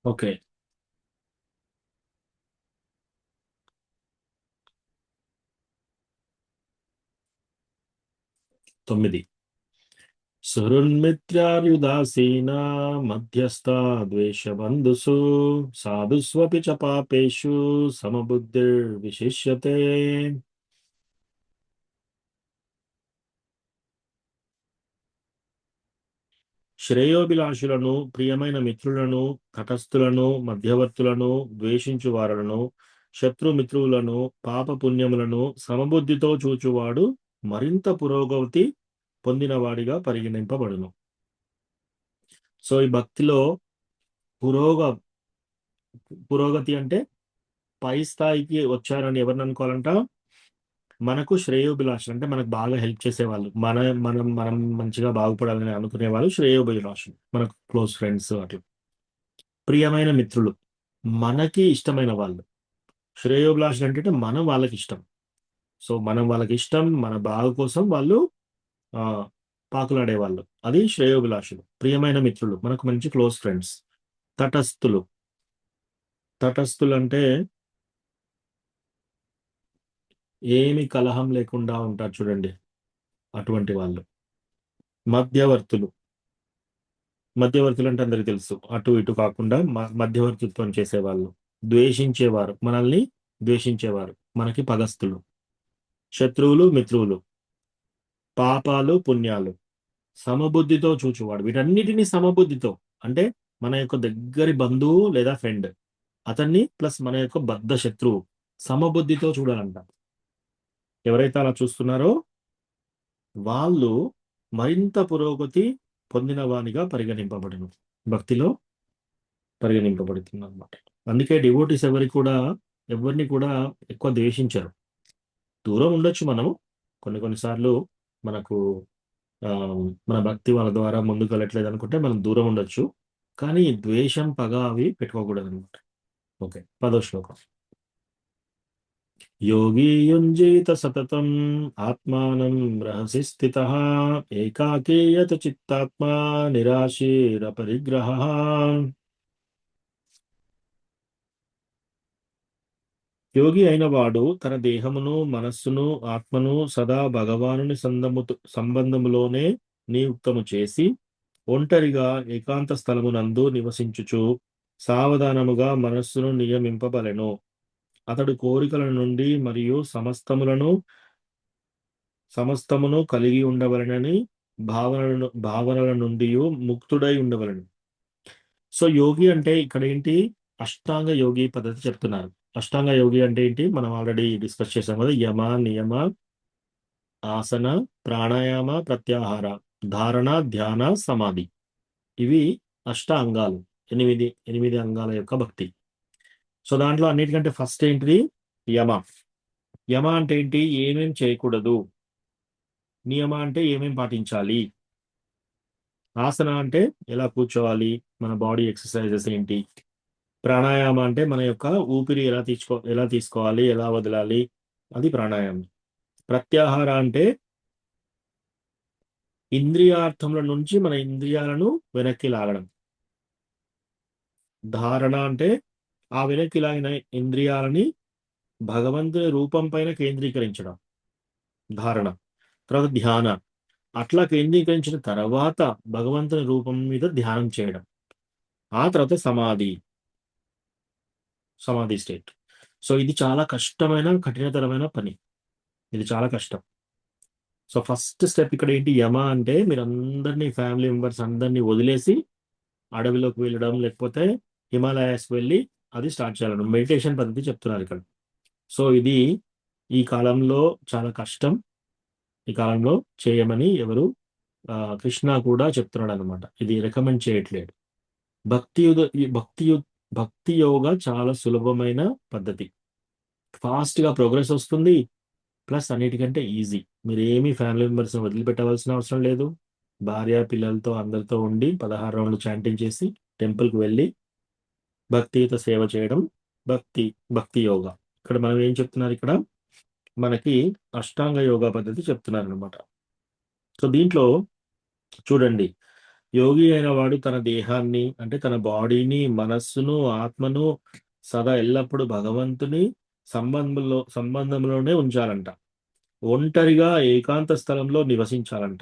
ఓకే. తొమ్మిది. సుహృన్మిత్రార్యుదాసీనా మధ్యస్థా ద్వేషబంధుషు సాధుస్వపి చ పాపేషు సమబుద్ధిర్విశిష్యతే. శ్రేయోభిలాషులను, ప్రియమైన మిత్రులను, తటస్థులను, మధ్యవర్తులను, ద్వేషించు వారులను, శత్రుమిత్రులను, పాపపుణ్యములను సమబుద్ధితో చూచువాడు మరింత పురోగతి పొందినవాడిగా పరిగణింపబడును. సో ఈ భక్తిలో పురోగతి అంటే పై స్థాయికి వచ్చారని ఎవరిని అనుకోవాలంట? మనకు శ్రేయోభిలాషులు అంటే మనకు బాగా హెల్ప్ చేసేవాళ్ళు, మనం మంచిగా బాగుపడాలని అనుకునే వాళ్ళు శ్రేయోభిలాషులు, మనకు క్లోజ్ ఫ్రెండ్స్ అట్లా. ప్రియమైన మిత్రులు, మనకి ఇష్టమైన వాళ్ళు. శ్రేయోభిలాషులు అంటే మనం వాళ్ళకి ఇష్టం. సో మనం వాళ్ళకి ఇష్టం, మన బాగు కోసం వాళ్ళు పాకులాడేవాళ్ళు, అది శ్రేయోభిలాషులు. ప్రియమైన మిత్రులు, మనకు మంచి క్లోజ్ ఫ్రెండ్స్. తటస్థులు అంటే ఏమి కలహం లేకుండా ఉంటారు చూడండి, అటువంటి వాళ్ళు. మధ్యవర్తులు అంటే అందరికి తెలుసు, అటు ఇటు కాకుండా మధ్యవర్తిత్వం చేసేవాళ్ళు. ద్వేషించేవారు, మనల్ని ద్వేషించేవారు, మనకి పగస్థులు. శత్రువులు, మిత్రువులు, పాపాలు, పుణ్యాలు, సమబుద్ధితో చూచువాడు. వీటన్నిటిని సమబుద్ధితో అంటే మన యొక్క దగ్గరి బంధువు లేదా ఫ్రెండ్, అతన్ని ప్లస్ మన యొక్క బద్ధ శత్రువు, సమబుద్ధితో చూడాలంట. ఎవరైతే అలా చూస్తున్నారో వాళ్ళు మరింత పురోగతి పొందిన వానిగా పరిగణింపబడును, భక్తిలో పరిగణింపబడుతుంది అన్నమాట. అందుకే డివోటీస్ ఎవరిని కూడా ఎక్కువ ద్వేషించరు. దూరం ఉండొచ్చు మనము, కొన్నిసార్లు మనకు మన భక్తి వాళ్ళ ద్వారా ముందుకు వెళ్ళట్లేదు అనుకుంటే మనం దూరం ఉండొచ్చు, కానీ ద్వేషం, పగ అవి పెట్టుకోకూడదు అనమాట. ఓకే, 10వ శ్లోకం. యోగి యుంజీత సతతం ఆత్మానం రహసి స్థితః ఏకాకీయత చిత్తాత్మా నిరాశీరపరిగ్రహః. యోగి అయిన వాడు తన దేహమును, మనస్సును, ఆత్మను సదా భగవానుని సంబంధములోనే నియుక్తము చేసి ఒంటరిగా ఏకాంత స్థలమునందు నివసించుచు సావధానముగా మనస్సును నియమింపబలెను. అతడు కోరికల నుండి మరియు సమస్తమును కలిగి ఉండవలనని భావనల నుండి ముక్తుడై ఉండవలను. సో యోగి అంటే ఇక్కడ ఏంటి? అష్టాంగ యోగి పద్ధతి చెప్తున్నారు. అష్టాంగ యోగి అంటే ఏంటి? మనం ఆల్రెడీ డిస్కస్ చేసాం కదా. యమ, నియమ, ఆసన, ప్రాణాయామ, ప్రత్యాహార, ధారణ, ధ్యాన, సమాధి, ఇవి అంగాలు. 8 అంగాల యొక్క భక్తి. సో దాంట్లో అన్నిటికంటే ఫస్ట్ ఏంటిది? యమ. యమ అంటే ఏంటి? ఏమేం చేయకూడదు. నియమ అంటే ఏమేం పాటించాలి. ఆసన అంటే ఎలా కూర్చోవాలి, మన బాడీ ఎక్సర్సైజెస్ ఏంటి. ప్రాణాయామ అంటే మన యొక్క ఊపిరి ఎలా తీసుకోవాలి, ఎలా వదలాలి, అది ప్రాణాయామం. ప్రత్యాహార అంటే ఇంద్రియార్థముల నుంచి మన ఇంద్రియాలను వెనక్కి లాగడం. ధారణ అంటే ఆ వెనక్కి లాగిన ఇంద్రియాలని భగవంతుని రూపం పైన కేంద్రీకరించడం, ధారణ. తర్వాత ధ్యాన, అట్లా కేంద్రీకరించిన తర్వాత భగవంతుని రూపం మీద ధ్యానం చేయడం. ఆ తర్వాత సమాధి స్టేట్. సో ఇది చాలా కఠినతరమైన పని, ఇది చాలా కష్టం. సో ఫస్ట్ స్టెప్ ఇక్కడ ఏంటి? యమ అంటే మీరు అందరినీ, ఫ్యామిలీ మెంబర్స్ అందరినీ వదిలేసి అడవిలోకి వెళ్ళడం, లేకపోతే హిమాలయాస్ వెళ్ళి అది స్టార్ట్ చేయాలని మెడిటేషన్ పద్ధతి చెప్తున్నారు ఇక్కడ. సో ఇది ఈ కాలంలో చాలా కష్టం, ఈ కాలంలో చేయమని కృష్ణ కూడా చెప్తున్నాడు అనమాట. ఇది రికమెండ్ చేయట్లేదు. భక్తి యోగా చాలా సులభమైన పద్ధతి, ఫాస్ట్ గా ప్రోగ్రెస్ వస్తుంది, ప్లస్ అన్నిటికంటే ఈజీ. మీరు ఏమీ ఫ్యామిలీ మెంబర్స్ వదిలిపెట్టవలసిన అవసరం లేదు. భార్య పిల్లలతో అందరితో ఉండి 16 రౌండ్లు చాంటింగ్ చేసి టెంపుల్కి వెళ్ళి భక్తియుత సేవ చేయడం భక్తి యోగా. ఇక్కడ మనం ఏం చెప్తున్నారు? ఇక్కడ మనకి అష్టాంగ యోగా పద్ధతి చెప్తున్నారు అనమాట. సో దీంట్లో చూడండి, యోగి అయిన వాడు తన దేహాన్ని అంటే తన బాడీని, మనస్సును, ఆత్మను సదా ఎల్లప్పుడూ భగవంతుని సంబంధంలోనే ఉంచాలంట. ఒంటరిగా ఏకాంత స్థలంలో నివసించాలంట.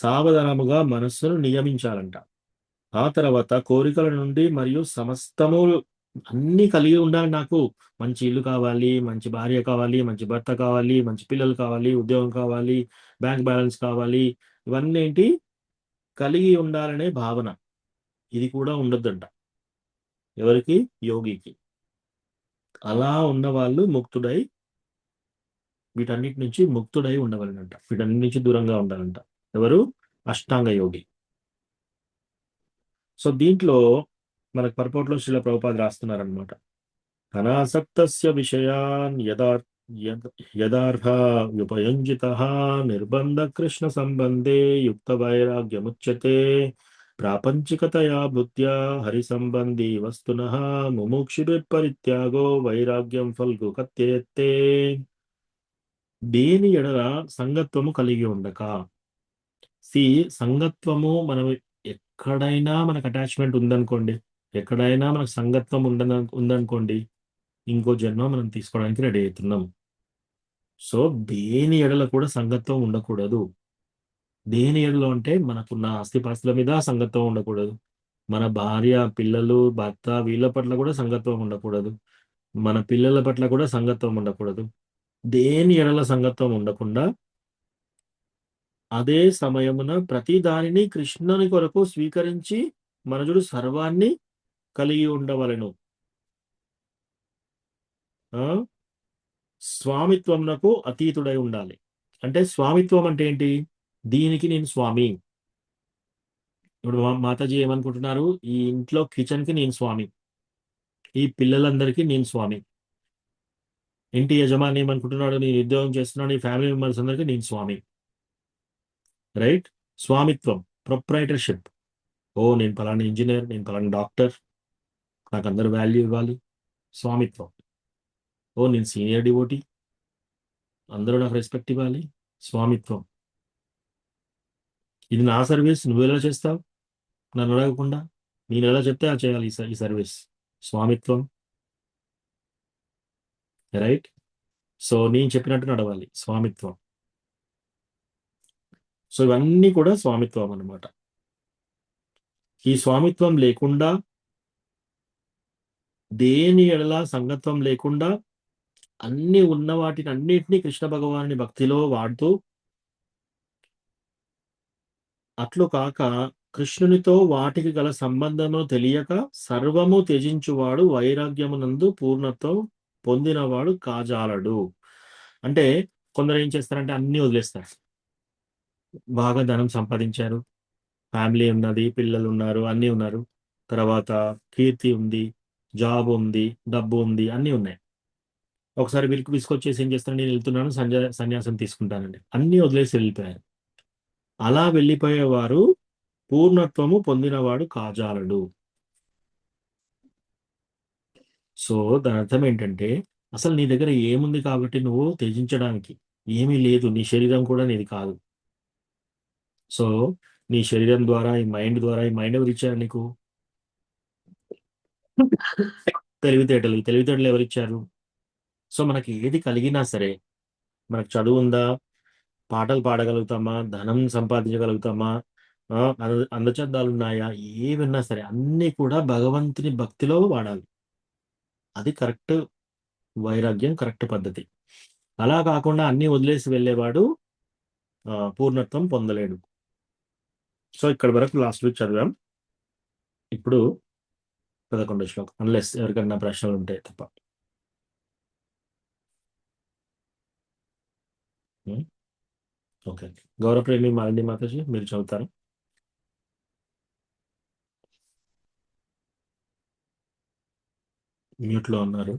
సావధానముగా మనస్సును నియమించాలంట. ఆ తర్వాత కోరికల నుండి మరియు సమస్తము అన్నీ కలిగి ఉండాలి. నాకు మంచి ఇల్లు కావాలి, మంచి భార్య కావాలి, మంచి భర్త కావాలి, మంచి పిల్లలు కావాలి, ఉద్యోగం కావాలి, బ్యాంక్ బ్యాలెన్స్ కావాలి. ఇవన్నీ ఏంటి? కలిగి ఉండాలనే భావన. ఇది కూడా ఉండొద్దంట ఎవరికి? యోగికి. అలా ఉన్న వాళ్ళు ముక్తుడై వీటన్నిటి నుంచి ముక్తుడై ఉండవలనంట. వీటన్నిటి నుంచి దూరంగా ఉండాలంట. ఎవరు? అష్టాంగ యోగి. సో దీంట్లో మనకు పర్పోర్ట్లో శ్రీల ప్రభుపాద రాస్తున్నారనమాట. అనాసక్తస్య విషయాన్ యదార్థ ఉపయుంజితః నిర్బంధ కృష్ణ సంబంధే యుక్త వైరాగ్యముచ్యతే ప్రాపంచికతయా బుద్ధ్యా హరి సంబంధి వస్తునః ముముక్షుభిర్పరిత్యాగో వైరాగ్యం ఫల్గు కత్యేత్తే. దేని ఎడల సంగత్వము కలిగి ఉండక. సంగత్వము మనం ఎక్కడైనా మనకు అటాచ్మెంట్ ఉందనుకోండి, ఎక్కడైనా మనకు సంగత్వం ఉందనుకోండి, ఇంకో జన్మ మనం తీసుకోవడానికి రెడీ అవుతున్నాం. సో దేని ఎడల కూడా సంగత్వం ఉండకూడదు. దేని ఎడలో అంటే మనకున్న ఆస్తిపాస్తుల మీద సంగత్వం ఉండకూడదు. మన భార్య, పిల్లలు, భర్త వీళ్ళ పట్ల కూడా సంగత్వం ఉండకూడదు. మన పిల్లల పట్ల కూడా సంగత్వం ఉండకూడదు. దేని ఎడల సంగత్వం ఉండకుండా అదే సమయమున ప్రతి దానిని కృష్ణుని కొరకు స్వీకరించి మనుజుడు సర్వాన్ని కలిగి ఉండవలెను. స్వామిత్వమునకు అతీతుడై ఉండాలి. అంటే స్వామిత్వం అంటే ఏంటి? దీనికి నేను స్వామి. ఇప్పుడు మాతాజీ ఏమనుకుంటున్నారు? ఈ ఇంట్లో కిచెన్ కి నేను స్వామి, ఈ పిల్లలందరికీ నేను స్వామి. ఇంటి యజమాని ఏమనుకుంటున్నాడు? నేను ఉద్యోగం చేస్తున్నాను, ఈ ఫ్యామిలీ మెంబర్స్ అందరికీ నేను స్వామి. రైట్? స్వామిత్వం, ప్రొప్రైటర్షిప్. ఓ నేను పలానా ఇంజనీర్, నేను పలానా డాక్టర్, నాకు అందరూ వాల్యూ ఇవ్వాలి. స్వామిత్వం. ఓ నేను సీనియర్ డివోటీ, అందరూ నాకు రెస్పెక్ట్ ఇవ్వాలి. స్వామిత్వం. ఇది నా సర్వీస్, నువ్వు ఎలా చేస్తావు నన్ను అడగకుండా? నేను ఎలా చెప్తే అది చేయాలి ఈ సర్వీస్. స్వామిత్వం. రైట్? సో నేను చెప్పినట్టు నడవాలి. స్వామిత్వం. సో ఇవన్నీ కూడా స్వామిత్వం అన్నమాట. ఈ స్వామిత్వం లేకుండా, దేని ఎడల సంగత్వం లేకుండా అన్ని ఉన్న వాటిని అన్నిటినీ కృష్ణ భగవానుని భక్తిలో వాడుతూ, అట్లు కాక కృష్ణునితో వాటికి గల సంబంధమును తెలియక సర్వము త్యజించువాడు వైరాగ్యమునందు పూర్ణత్వం పొందినవాడు కాజాలడు. అంటే కొందరు ఏం చేస్తారంటే అన్ని వదిలేస్తారు. బాగా ధనం సంపాదించారు, ఫ్యామిలీ ఉన్నది, పిల్లలు ఉన్నారు, అన్నీ ఉన్నారు, తర్వాత కీర్తి ఉంది, జాబ్ ఉంది, డబ్బు ఉంది, అన్నీ ఉన్నాయి. ఒకసారి వీరికి విసుకొచ్చేసి ఏం చేస్తాను, నేను వెళ్తున్నాను, సన్యాసం తీసుకుంటానండి, అన్నీ వదిలేసి వెళ్ళిపోయారు. అలా వెళ్ళిపోయేవారు పూర్ణత్వము పొందినవాడు కాజాలడు. సో దాని అర్థం ఏంటంటే అసలు నీ దగ్గర ఏముంది కాబట్టి నువ్వు త్యజించడానికి ఏమీ లేదు. నీ శరీరం కూడా నీది కాదు. సో నీ శరీరం ద్వారా, ఈ మైండ్ ఎవరు ఇచ్చారు నీకు? తెలివితేటలు ఎవరిచ్చారు? సో మనకి ఏది కలిగినా సరే, మనకు చదువు ఉందా, పాటలు పాడగలుగుతామా, ధనం సంపాదించగలుగుతామా, అందచందాలు ఉన్నాయా, ఏమన్నా సరే అన్నీ కూడా భగవంతుని భక్తిలో వాడాలి. అది కరెక్ట్ వైరాగ్యం, కరెక్ట్ పద్ధతి. అలా కాకుండా అన్నీ వదిలేసి వెళ్ళేవాడు పూర్ణత్వం పొందలేడు. సో ఇక్కడ వరకు లాస్ట్ వీక్ చదివాం. ఇప్పుడు 11వ శ్లోకం, అన్లెస్ ఎవరికన్నా ప్రశ్నలు ఉంటాయి తప్ప. ఓకే, గౌరవప్రేమి మాలిని మాతాజీ మీరు చదువుతారు. మ్యూట్లో ఉన్నారు.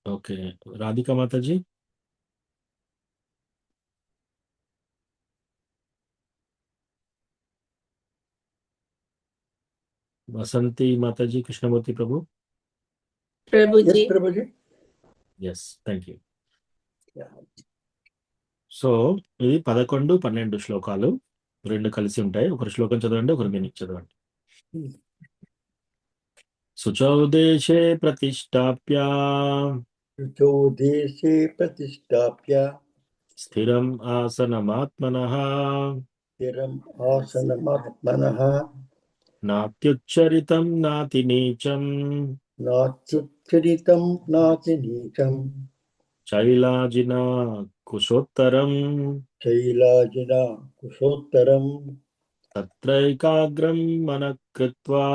Okay, Radhika Mataji. Vasanthi Mataji, Krishnamurthy Prabhu. Prabhuji. Yes, thank you. So ఇది 11, 12 శ్లోకాలు రెండు కలిసి ఉంటాయి. ఒకరు శ్లోకం చదవండి, ఒకరు మీనింగ్ చదవండి. శుచౌ దేశే ప్రతిష్టాప్య शुचौ देशे प्रतिष्ठाप्य స్థిరం ఆసనమాత్మనః स्थिरम् आसनमात्मनः నాత్యుచ్చరితం నాతి నీచం नात्युच्चरितं नातिनीचं చైలాజినా కుశోత్తరం शैलाजिना कुशोत्तरं తత్రైకాగ్రం మనః కృత్వా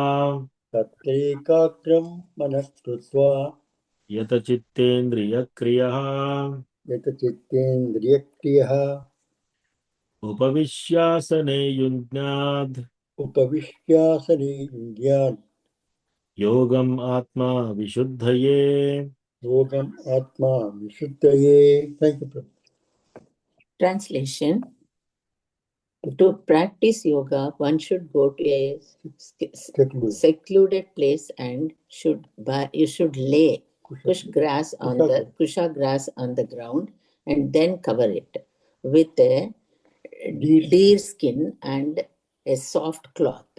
तत्रैकाग्रं मनः कृत्वा యత చిత్తేంద్రియక్రియః यतचित्तेन्द्रियक्रियः ఉపవిశ్యాసనే యుజ్ఞాద్ उपविश्यासने युञ्ज्यात् యోగం ఆత్మా విశుద్ధయే. योगम् आत्मा विशुद्धये. Thank you, Prabhu. Translation: To practice yoga, one should go to a secluded place and you should lay kusha grass on the ground and then cover it with a deer skin and a soft cloth.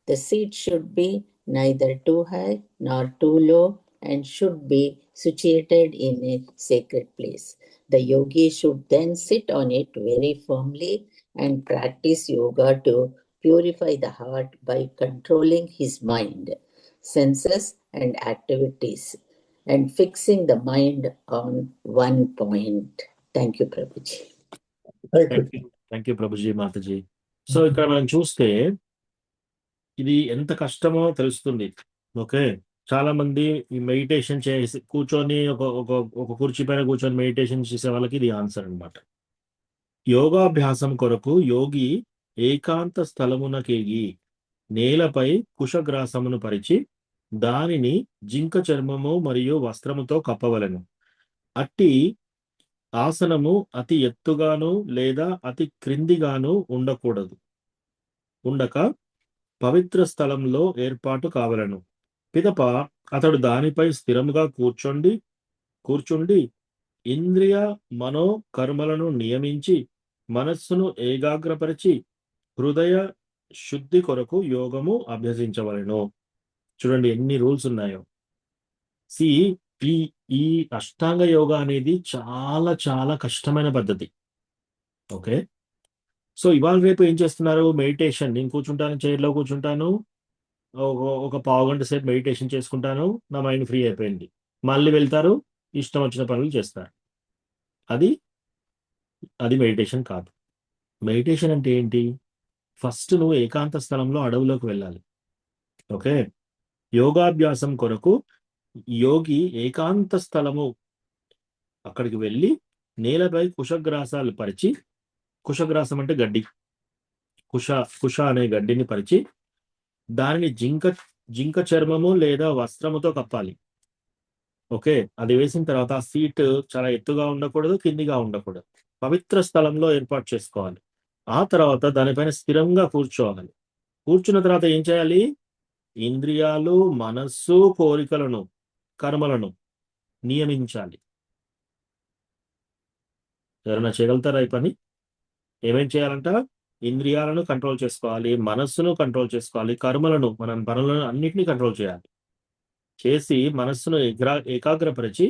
The seat should be neither too high nor too low and should be situated in a sacred place. The yogi should then sit on it very firmly and practice yoga to purify the heart by controlling his mind, senses, and activities, and fixing the mind on one point. Thank you, Prabhuji. Thank you. Prabhuji Mataji. So ఇక్కడ మనం చూస్తే ఇది ఎంత కష్టమో తెలుస్తుంది. Okay, చాలా మంది ఈ మెడిటేషన్ చేసి కూర్చొని ఒక ఒక ఒక కుర్చీ పైన కూర్చొని మెడిటేషన్ చేసే వాళ్ళకి ఇది ఆన్సర్ అన్నమాట. యోగాభ్యాసం కొరకు యోగి ఏకాంత స్థలమునకేగి నేలపై కుశగ్రాసమును పరిచి దానిని జింక చర్మము మరియు వస్త్రముతో కప్పవలెను. అట్టి ఆసనము అతి ఎత్తుగాను లేదా అతి క్రిందిగాను ఉండక పవిత్ర స్థలంలో ఏర్పాటు కావలను. పిదప అతడు దానిపై స్థిరముగా కూర్చుండి ఇంద్రియ మనో కర్మలను నియమించి మనస్సును ఏకాగ్రపరిచి హృదయ శుద్ధి కొరకు యోగము అభ్యసించవలెను. చూడండి ఎన్ని రూల్స్ ఉన్నాయో. ఈ అష్టాంగ యోగా అనేది చాలా చాలా కష్టమైన పద్ధతి. ఓకే, సో ఇవాళ రేపు ఏం చేస్తున్నారు, మెడిటేషన్, నేను కూర్చుంటాను, చైర్లో కూర్చుంటాను, ఒక పావు గంట సేపు మెడిటేషన్ చేసుకుంటాను, నా మైండ్ ఫ్రీ అయిపోయింది, మళ్ళీ వెళ్తారు, ఇష్టం వచ్చిన పనులు చేస్తారు. అది మెడిటేషన్ కాదు. మెడిటేషన్ అంటే ఏంటి? ఫస్ట్ నువ్వు ఏకాంత స్థలంలో అడవులోకి వెళ్ళాలి. ఓకే, యోగాభ్యాసం కొరకు యోగి ఏకాంత స్థలము అక్కడికి వెళ్ళి నేలపై కుశగ్రాసాలు పరిచి, కుశగ్రాసం అంటే గడ్డి, కుశ అనే గడ్డిని పరిచి దానిని జింక చర్మము లేదా వస్త్రముతో కప్పాలి. ఓకే, అది వేసిన తర్వాత ఆ సీట్ చాలా ఎత్తుగా ఉండకూడదు, కిందిగా ఉండకూడదు, పవిత్ర స్థలంలో ఏర్పాటు చేసుకోవాలి. ఆ తర్వాత దానిపైన స్థిరంగా కూర్చోవాలి. కూర్చున్న తర్వాత ఏం చేయాలి? ఇంద్రియాలు, మనస్సు, కోరికలను, కర్మలను నియమించాలి. ఎవరైనా చేయగలుగుతారా ఈ పని? ఏమేం చేయాలంట? ఇంద్రియాలను కంట్రోల్ చేసుకోవాలి, మనస్సును కంట్రోల్ చేసుకోవాలి, కర్మలను, మన పనులను అన్నిటినీ కంట్రోల్ చేయాలి. చేసి మనస్సును ఏకాగ్రపరిచి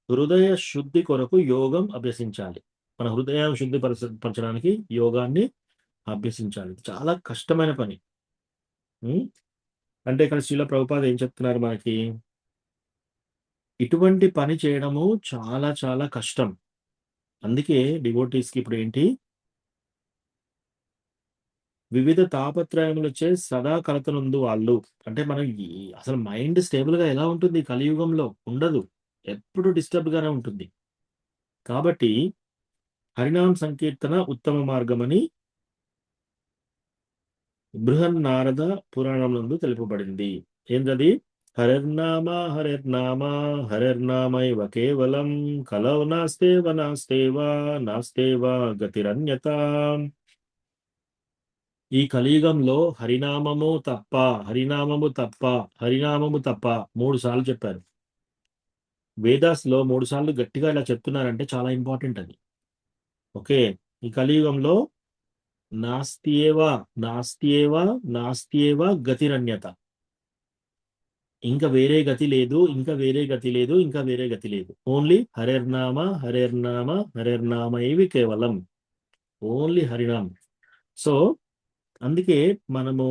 హృదయ శుద్ధి కొరకు యోగం అభ్యసించాలి. మన హృదయాన్ని శుద్ధి పరచడానికి యోగాన్ని అభ్యసించాలి. చాలా కష్టమైన పని. అంటే ఇక్కడ శ్రీల ప్రభుపాద ఏం చెప్తున్నారు మనకి? ఇటువంటి పని చేయడము చాలా చాలా కష్టం. అందుకే డివోటీస్కి ఇప్పుడు ఏంటి, వివిధ తాపత్రయములచే సదా కలతనుందు వాళ్ళు. అంటే మనం అసలు మైండ్ స్టేబుల్ గా ఎలా ఉంటుంది? కలియుగంలో ఉండదు, ఎప్పుడు డిస్టర్బ్ గానే ఉంటుంది. కాబట్టి హరినామ సంకీర్తన ఉత్తమ మార్గమని బృహన్నారద పురాణంలో తెలుపబడింది. ఏంటది? హరిర్నామ హరిర్నామ హరిర్నామైవ కేవలం కలౌ నాస్తేవ గతిరన్యత. ఈ కలియుగంలో హరినామము తప్ప 3 సార్లు చెప్పారు. వేదాస్లో 3 సార్లు గట్టిగా ఇలా చెప్తున్నారంటే చాలా ఇంపార్టెంట్ అది. ఓకే, ఈ కలియుగంలో నాస్త్యేవ గతిరన్యత. ఇంకా వేరే గతి లేదు, ఇంకా వేరే గతి లేదు, ఇంకా వేరే గతి లేదు. ఓన్లీ హరేర్నామ హరేర్నామ హరేర్నామ ఏవి కేవలం, ఓన్లీ హరినామ్. సో అందుకే మనము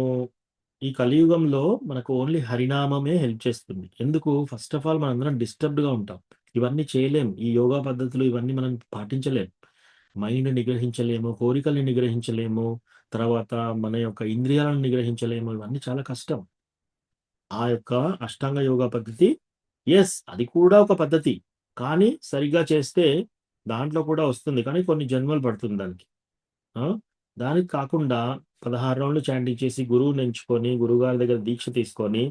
ఈ కలియుగంలో మనకు ఓన్లీ హరినామమే హెల్ప్ చేస్తుంది. ఎందుకు? ఫస్ట్ ఆఫ్ ఆల్ మనందరం డిస్టర్బ్డ్గా ఉంటాం, ఇవన్నీ చేయలేం, ఈ యోగా పద్ధతులు ఇవన్నీ మనం పాటించలేం, మైండ్ నిగ్రహించలేము, కోరికల్ని నిగ్రహించలేము, తర్వాత మన యొక్క ఇంద్రియాలను నిగ్రహించలేము, ఇవన్నీ చాలా కష్టం. ఆ యొక్క అష్టాంగ యోగా పద్ధతి, ఎస్ అది కూడా ఒక పద్ధతి, కానీ సరిగ్గా చేస్తే దాంట్లో కూడా వస్తుంది, కానీ కొన్ని జన్మలు పడుతుంది దానికి. దానికి కాకుండా 16 రౌండ్లు చాంటింగ్ చేసి గురువుని ఎంచుకొని గురువుగారి దగ్గర దీక్ష తీసుకొని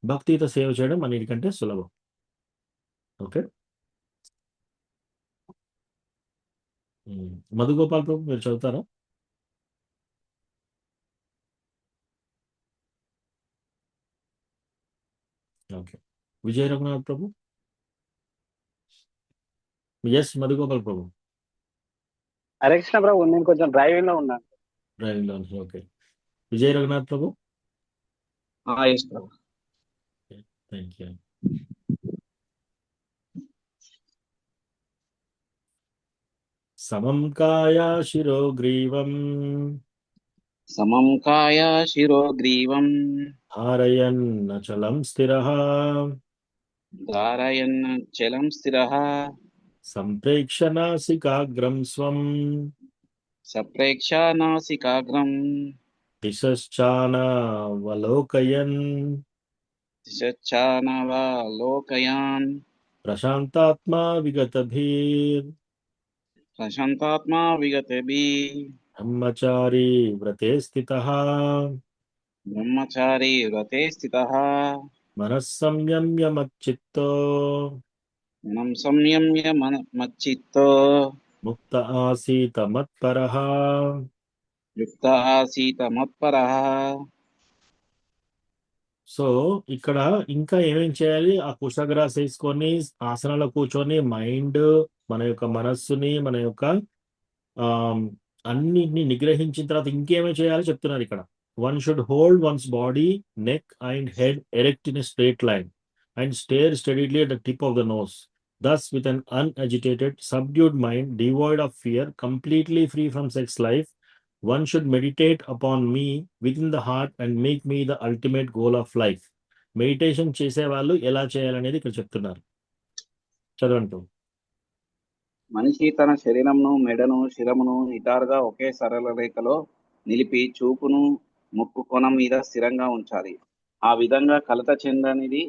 భక్తితో సేవ చేయడం అన్నిటికంటే సులభం. ఓకే, మధుగోపాల్ ప్రభు మీరు చదువుతారా? ఓకే, విజయ రఘునాథ్ ప్రభు. ఎస్ మధుగోపాల్ ప్రభు హరే కృష్ణ ప్రభు, నేను కొంచెం డ్రైవింగ్ లో ఉన్నాను. డ్రైవింగ్ లో. Okay, Vijaya Raghunath Prabhu. Yes Prabhu. Thank you. సమం కాయా శిరో గ్రీవం సమం కాయ శిరో గ్రీవం ధారయన్ అచలం స్థిరః ధారయన్ చలం స్థిరః సంప్రేక్ష నాసికాగ్రం స్వం సప్రేక్ష నాసికాగ్రం దిశశ్చానవలోకయన్ దిశశ్చానవలోకయాన్ ప్రశాంతాత్మా విగతభీర్ ప్రశాంతాత్మా విగతభిః బ్రహ్మచారి వ్రతే స్థితః బ్రహ్మచారి వ్రతే స్థితః మనస్సంయమ్య మచ్చిత్తో మనం సంయమ్య మచ్చిత్తో ముక్త ఆసీత మత్పరః. యుక్త ఆసీత మత్పరః. సో ఇక్కడ ఇంకా ఏమేం చేయాలి? ఆ కుశగ్రాస్ వేసుకొని ఆసనాలో కూర్చొని మైండ్, మన యొక్క మనస్సుని, మన యొక్క అన్నిటిని నిగ్రహించిన తర్వాత ఇంకేమేం చేయాలో చెప్తున్నారు ఇక్కడ. One should hold once body, neck and head erect in a straight line and stair steadily at the tip of the nose. Thus, with an unagitated, subdued mind, devoid of fear, completely free from sex life, one should meditate upon me within the heart and make me the ultimate goal of life. Meditation చేసే వాళ్ళు ఎలా చేయాలనేది ఇక్కడ చెప్తున్నారు. చదవండి. మనిషి తన శరీరంను, మెడను, శిరమును నిటారుగా ఒకే సరళ రేఖలో నిలిపి చూపును ముక్కు కోణం మీద స్థిరంగా ఉంచాలి. ఆ విధంగా కలత చెందనిది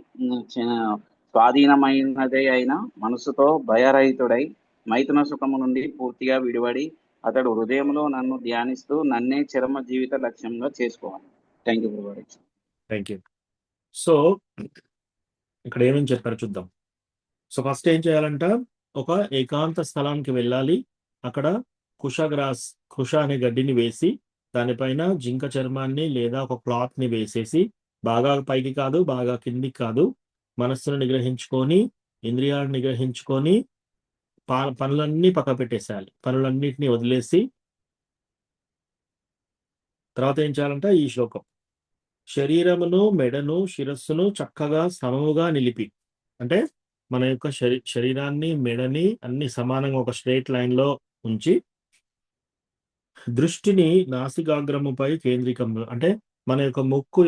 స్వాధీనమైనదే అయిన మనసుతో భయరహితుడై మైథున సుఖము నుండి పూర్తిగా విడివడి అతడు హృదయంలో నన్ను ధ్యానిస్తూ నన్నే చరమ జీవిత లక్ష్యంగా చేసుకోవాలి. Thank you. Thank you. So ఇక్కడ ఏమేమి చెప్పారు చూద్దాం. సో ఫస్ట్ ఏం చేయాలంట? ఒక ఏకాంత స్థలానికి వెళ్ళాలి. అక్కడ కుష అనే గడ్డిని వేసి దానిపైన జింక చర్మాన్ని లేదా ఒక క్లాత్ ని వేసేసి, బాగా పైకి కాదు బాగా కిందికి కాదు, మనస్సును నిగ్రహించుకొని ఇంద్రియాలను నిగ్రహించుకొని పనులన్నీ పక్క పెట్టేసేయాలి. పనులన్నిటినీ వదిలేసి తర్వాత ఏం చేయాలంట? ఈ శ్లోకం, శరీరమును, మెడను, శిరస్సును చక్కగా సమముగా నిలిపి, అంటే మన యొక్క శరీరాన్ని, మెడని అన్ని సమానంగా ఒక స్ట్రైట్ లైన్ లో ఉంచి దృష్టిని నాసికాగ్రముపై కేంద్రీకరణ, అంటే మన యొక్క ముక్కు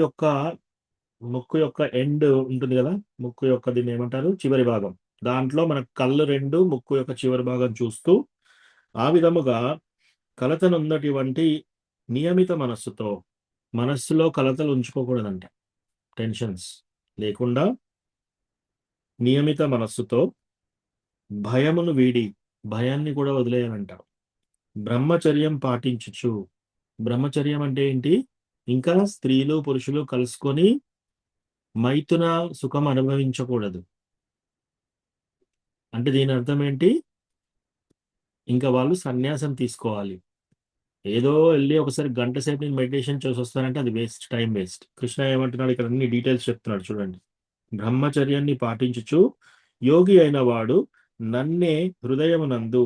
యొక్క ఎండ్ ఉంటుంది కదా, ముక్కు యొక్క దీన్ని ఏమంటారు, చివరి భాగం, దాంట్లో మన కళ్ళు రెండు ముక్కు యొక్క చివరి భాగం చూస్తూ ఆ విధముగా కలతనున్నటువంటి నియమిత మనస్సులో కలతలు ఉంచుకోకూడదంట. టెన్షన్స్ లేకుండా నియమిత మనస్సుతో భయమును వీడి, భయాన్ని కూడా వదిలేయాలంట. బ్రహ్మచర్యం పాటించుచు. బ్రహ్మచర్యం అంటే ఏంటి? ఇంకా స్త్రీలు పురుషులు కలుసుకొని మైథున సుఖం అనుభవించకూడదు. అంటే దీని అర్థం ఏంటి? ఇంకా వాళ్ళు సన్యాసం తీసుకోవాలి. ఏదో వెళ్ళి ఒకసారి గంట సేపు నేను మెడిటేషన్ చేసి వస్తానంటే అది వేస్ట్, టైం వేస్ట్. కృష్ణ ఏమంటున్నాడు ఇక్కడ? అన్ని డీటెయిల్స్ చెప్తున్నాడు చూడండి. బ్రహ్మచర్యాన్ని పాటించుచు యోగి అయిన వాడు నన్నే హృదయమునందు,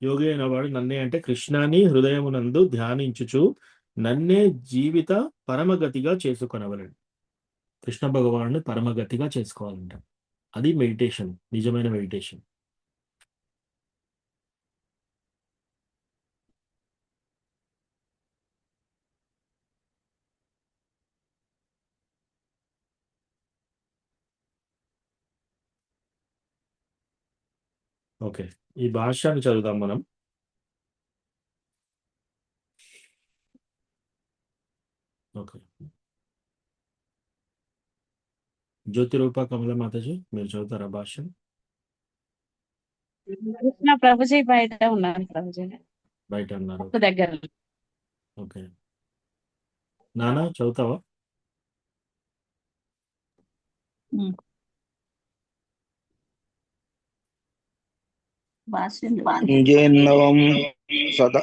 యోగి అయిన వాడు నన్నే అంటే కృష్ణాని హృదయమునందు ధ్యానించుచు నన్నే జీవిత పరమగతిగా చేసుకొనవలెను. కృష్ణ భగవానుని పరమగతిగా చేసుకోవాలంట. అది మెడిటేషన్, నిజమైన మెడిటేషన్. ఓకే, ఈ భాష్యాన్ని చదువుదాం మనం. ఓకే, జ్యోతిరూప కమల మాతాజీ మీరు చదువుతారా భాష్యం? కృష్ణ ప్రభుజీ బయట ఉన్నారు ప్రభుజీ, బయట అన్నారు. ఒక దగ్గర. ఓకే, నానా చదువుతావా? భాష్యం ఇంజేన్నవం సదా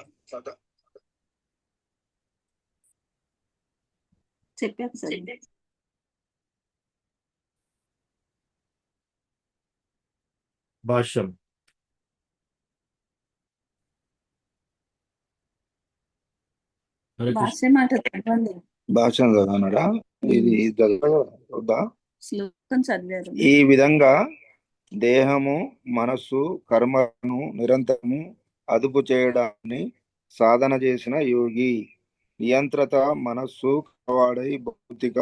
చెప్పారు సరే. భాష్యం. హరే కృష్ణ. భాష్యం మాట చదవండి. భాషను చదవనడా? ఇది చదువుదా? శ్లోకం చదివారు. ఈ విధంగా దేహము, మనస్సు, కర్మను నిరంతరము అదుపు చేయడాన్ని సాధన చేసిన యోగి నియంత్రత మనస్సు కలవాడై భౌతిక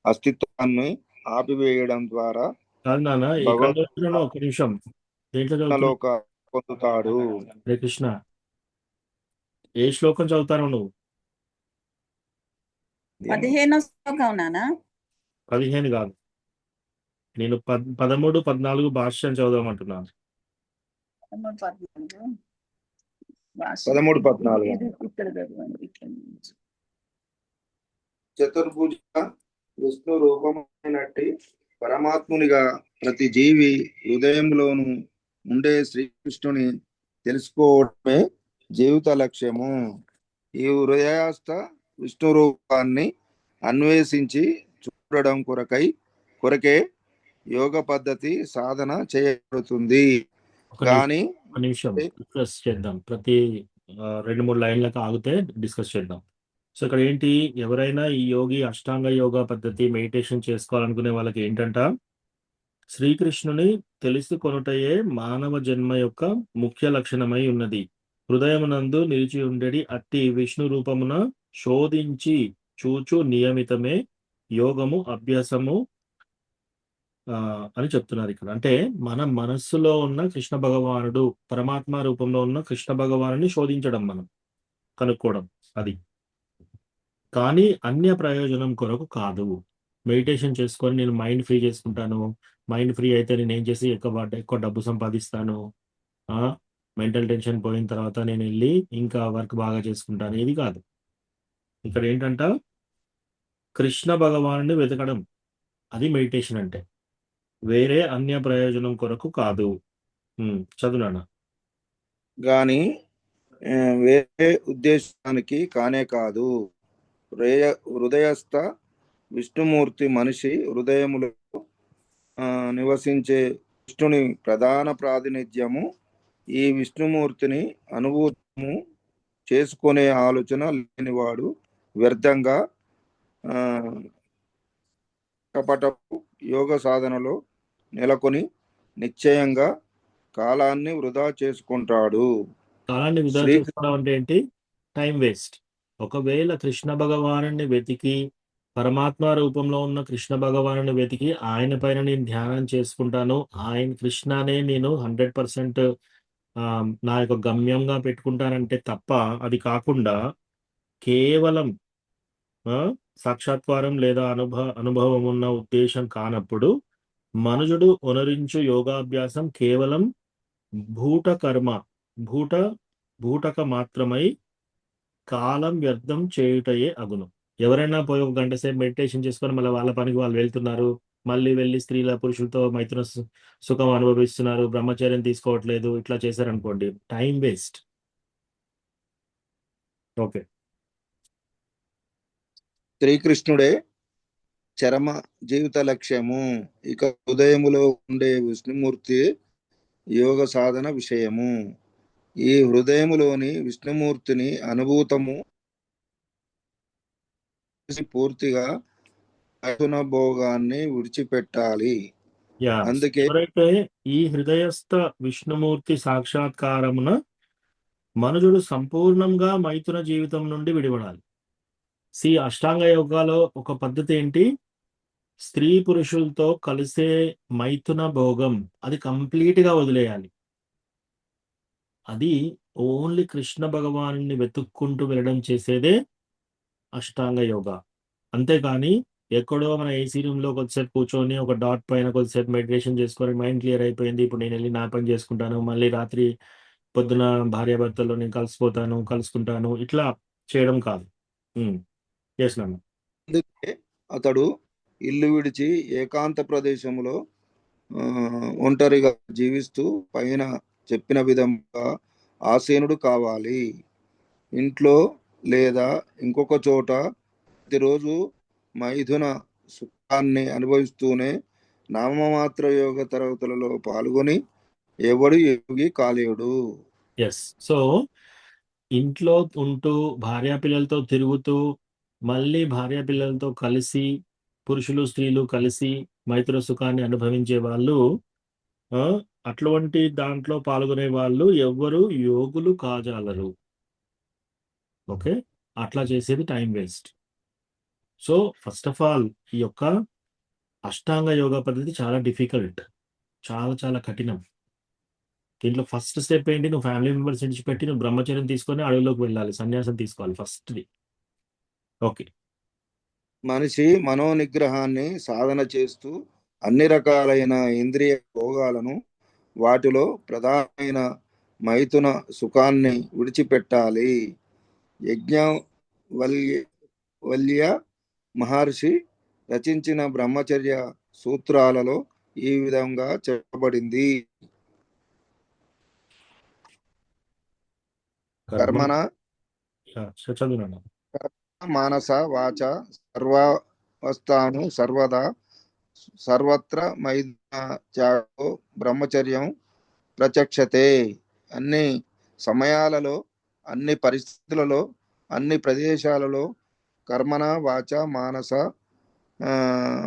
అస్తిత్వాన్ని ఆపివేయడం ద్వారా కాదు నాన్న, ఎక్కడ చదువుతున్నావు? ఒక నిమిషం, దేంట్లో చదువుతున్నావు? లోక పొందుతాడు. హరే కృష్ణ, ఏ శ్లోకం చదువుతాను నువ్వు? 15వ శ్లోకం నానా. 15 కాదు, నేను 13, 14 భాష్యం చదవమంటున్నాను. 13, 14 ఇక్కడ చదవండి. ఇక్కడ నుంచి. చతుర్భుజ విష్ణు రూపమైనట్టి పరమాత్మునిగా ప్రతి జీవి హృదయంలోను ఉండే శ్రీకృష్ణుని తెలుసుకోవడమే జీవిత లక్ష్యము. ఈ హృదయస్థ విష్ణు రూపాన్ని అన్వేషించి చూడడం కొరకే యోగ పద్ధతి సాధన చేయబడుతుంది. కానీ ఒక నిమిషం డిస్కస్ చేద్దాం. ప్రతి 2-3 లైన్లకు ఆగితే డిస్కస్ చేద్దాం. సో ఇక్కడ ఏంటి, ఎవరైనా ఈ యోగి అష్టాంగ యోగా పద్ధతి మెడిటేషన్ చేసుకోవాలనుకునే వాళ్ళకి ఏంటంట, శ్రీకృష్ణుని తెలుసుకొనుటయే మానవ జన్మ యొక్క ముఖ్య లక్షణమై ఉన్నది. హృదయమునందు నిలిచి ఉండేది అట్టి విష్ణు రూపమున శోధించి చూచు నియమితమే యోగము అభ్యాసము అని చెప్తున్నారు ఇక్కడ. అంటే మన మనస్సులో ఉన్న కృష్ణ భగవానుడు, పరమాత్మ రూపంలో ఉన్న కృష్ణ భగవానుని శోధించడం, మనం కనుక్కోవడం, అది. కానీ అన్య ప్రయోజనం కొరకు కాదు. మెడిటేషన్ చేసుకొని నేను మైండ్ ఫ్రీ చేసుకుంటాను, మైండ్ ఫ్రీ అయితే నేను ఏం చేసి ఎక్కువ డబ్బు సంపాదిస్తాను, మెంటల్ టెన్షన్ పోయిన తర్వాత నేను వెళ్ళి ఇంకా వర్క్ బాగా చేసుకుంటాను, ఇది కాదు. ఇక్కడ ఏంటంట, కృష్ణ భగవానుని వెతకడం, అది మెడిటేషన్ అంటే, వేరే అన్య ప్రయోజనం కొరకు కాదు. చదువునా? గాని వేరే ఉద్దేశానికి కానే కాదు. హృదయస్థ విష్ణుమూర్తి మనిషి హృదయములో నివసించే విష్ణుని ప్రధాన ప్రాతినిధ్యము. ఈ విష్ణుమూర్తిని అనుభూతము చేసుకునే ఆలోచన లేనివాడు వ్యర్థంగా కపటపు యోగ సాధనలో నెలకొని నిశ్చయంగా కాలాన్ని వృధా చేసుకుంటాడు. కాలాన్ని వృధా చేసుకోవడం అంటే ఏంటి? Time waste. ఒకవేళ కృష్ణ భగవానుని వెతికి, పరమాత్మ రూపంలో ఉన్న కృష్ణ భగవానుని వెతికి ఆయన పైన నేను ధ్యానం చేసుకుంటాను, ఆయన కృష్ణనే నేను 100% నా యొక్క గమ్యంగా పెట్టుకుంటానంటే తప్ప, అది కాకుండా కేవలం సాక్షాత్కారం లేదా అనుభవం ఉన్న ఉద్దేశం కానప్పుడు మనుజుడు ఒనరించు యోగాభ్యాసం కేవలం భూటక మాత్రమై కాలం వ్యర్థం చేయుటయే అగును. ఎవరైనా పోయి 1 గంట సేపు మెడిటేషన్ చేసుకొని మళ్ళీ వాళ్ళ పనికి వాళ్ళు వెళ్తున్నారు, మళ్ళీ వెళ్ళి స్త్రీల పురుషులతో మైత్రున సుఖం అనుభవిస్తున్నారు, బ్రహ్మచర్యం తీసుకోవట్లేదు, ఇట్లా చేశారనుకోండి, టైం వేస్ట్. ఓకే, శ్రీకృష్ణుడే చరమ జీవిత లక్ష్యము. ఇక హృదయములో ఉండే విష్ణుమూర్తి యోగ సాధన విషయము. ఈ హృదయములోని విష్ణుమూర్తిని అనుభూతము పూర్తిగా మైథున భోగాన్ని విడిచిపెట్టాలి. యా అందుకే ఎవరైతే ఈ హృదయస్థ విష్ణుమూర్తి సాక్షాత్కారమున మనుజుడు సంపూర్ణంగా మైథున జీవితం నుండి విడిపడాలి. అష్టాంగ యోగాలో ఒక పద్ధతి ఏంటి? స్త్రీ పురుషులతో కలిసే మైథున భోగం అది కంప్లీట్ గా వదిలేయాలి. అది ఓన్లీ కృష్ణ భగవాను వెతుక్కుంటూ వెళ్ళడం చేసేదే అష్టాంగ యోగా. అంతేకాని ఎక్కడో మన ఏసీ రూమ్ లో కొద్దిసేపు కూర్చొని ఒక డాట్ పైన కొద్దిసేపు మెడిటేషన్ చేసుకొని మైండ్ క్లియర్ అయిపోయింది, ఇప్పుడు నేను వెళ్ళి నా పని చేసుకుంటాను, మళ్ళీ రాత్రి పొద్దున భార్యాభర్తల్లో నేను కలుసుకుంటాను, ఇట్లా చేయడం కాదు. చేసినాను. అందుకే అతడు ఇల్లు విడిచి ఏకాంత ప్రదేశంలో ఒంటరిగా జీవిస్తూ పైన చెప్పిన విధంగా ఆసీనుడు కావాలి. ఇంట్లో లేదా ఇంకొక చోట ప్రతిరోజు మైథున సుఖాన్ని అనుభవిస్తూనే నామమాత్ర యోగ తరగతులలో పాల్గొని ఎవడు యోగి కాలేడు. ఎస్. సో ఇంట్లో ఉంటూ భార్యాపిల్లలతో తిరుగుతూ మళ్ళీ భార్యాపిల్లలతో కలిసి పురుషులు స్త్రీలు కలిసి మైత్ర సుఖాన్ని అనుభవించే వాళ్ళు, అటువంటి దాంట్లో పాల్గొనే వాళ్ళు ఎవ్వరు యోగులు కాజాలరు. ఓకే, అట్లా చేసేది time waste. So first of all ఈ యొక్క అష్టాంగ యోగా పద్ధతి చాలా డిఫికల్ట్, చాలా చాలా కఠినం. దీంట్లో ఫస్ట్ స్టెప్ ఏంటి? నువ్వు ఫ్యామిలీ మెంబర్స్ విడిచిపెట్టి నువ్వు బ్రహ్మచర్యం తీసుకొని అడవిలోకి వెళ్ళాలి, సన్యాసం తీసుకోవాలి ఫస్ట్ది. ఓకే. మనిషి మనోనిగ్రహాన్ని సాధన చేస్తూ అన్ని రకాలైన ఇంద్రియ భోగాలను, వాటిలో ప్రధానమైన మైథున సుఖాన్ని విడిచిపెట్టాలి. యజ్ఞవల్య మహర్షి రచించిన బ్రహ్మచర్య సూత్రాలలో ఈ విధంగా చెప్పబడింది. కర్మణ మానస వాచ సర్వావస్థాను సర్వదా సర్వత్ర మైథున త్యాగో బ్రహ్మచర్యం ప్రచక్షతే. అన్ని సమయాలలో, అన్ని పరిస్థితులలో, అన్ని ప్రదేశాలలో కర్మణ వాచ మానస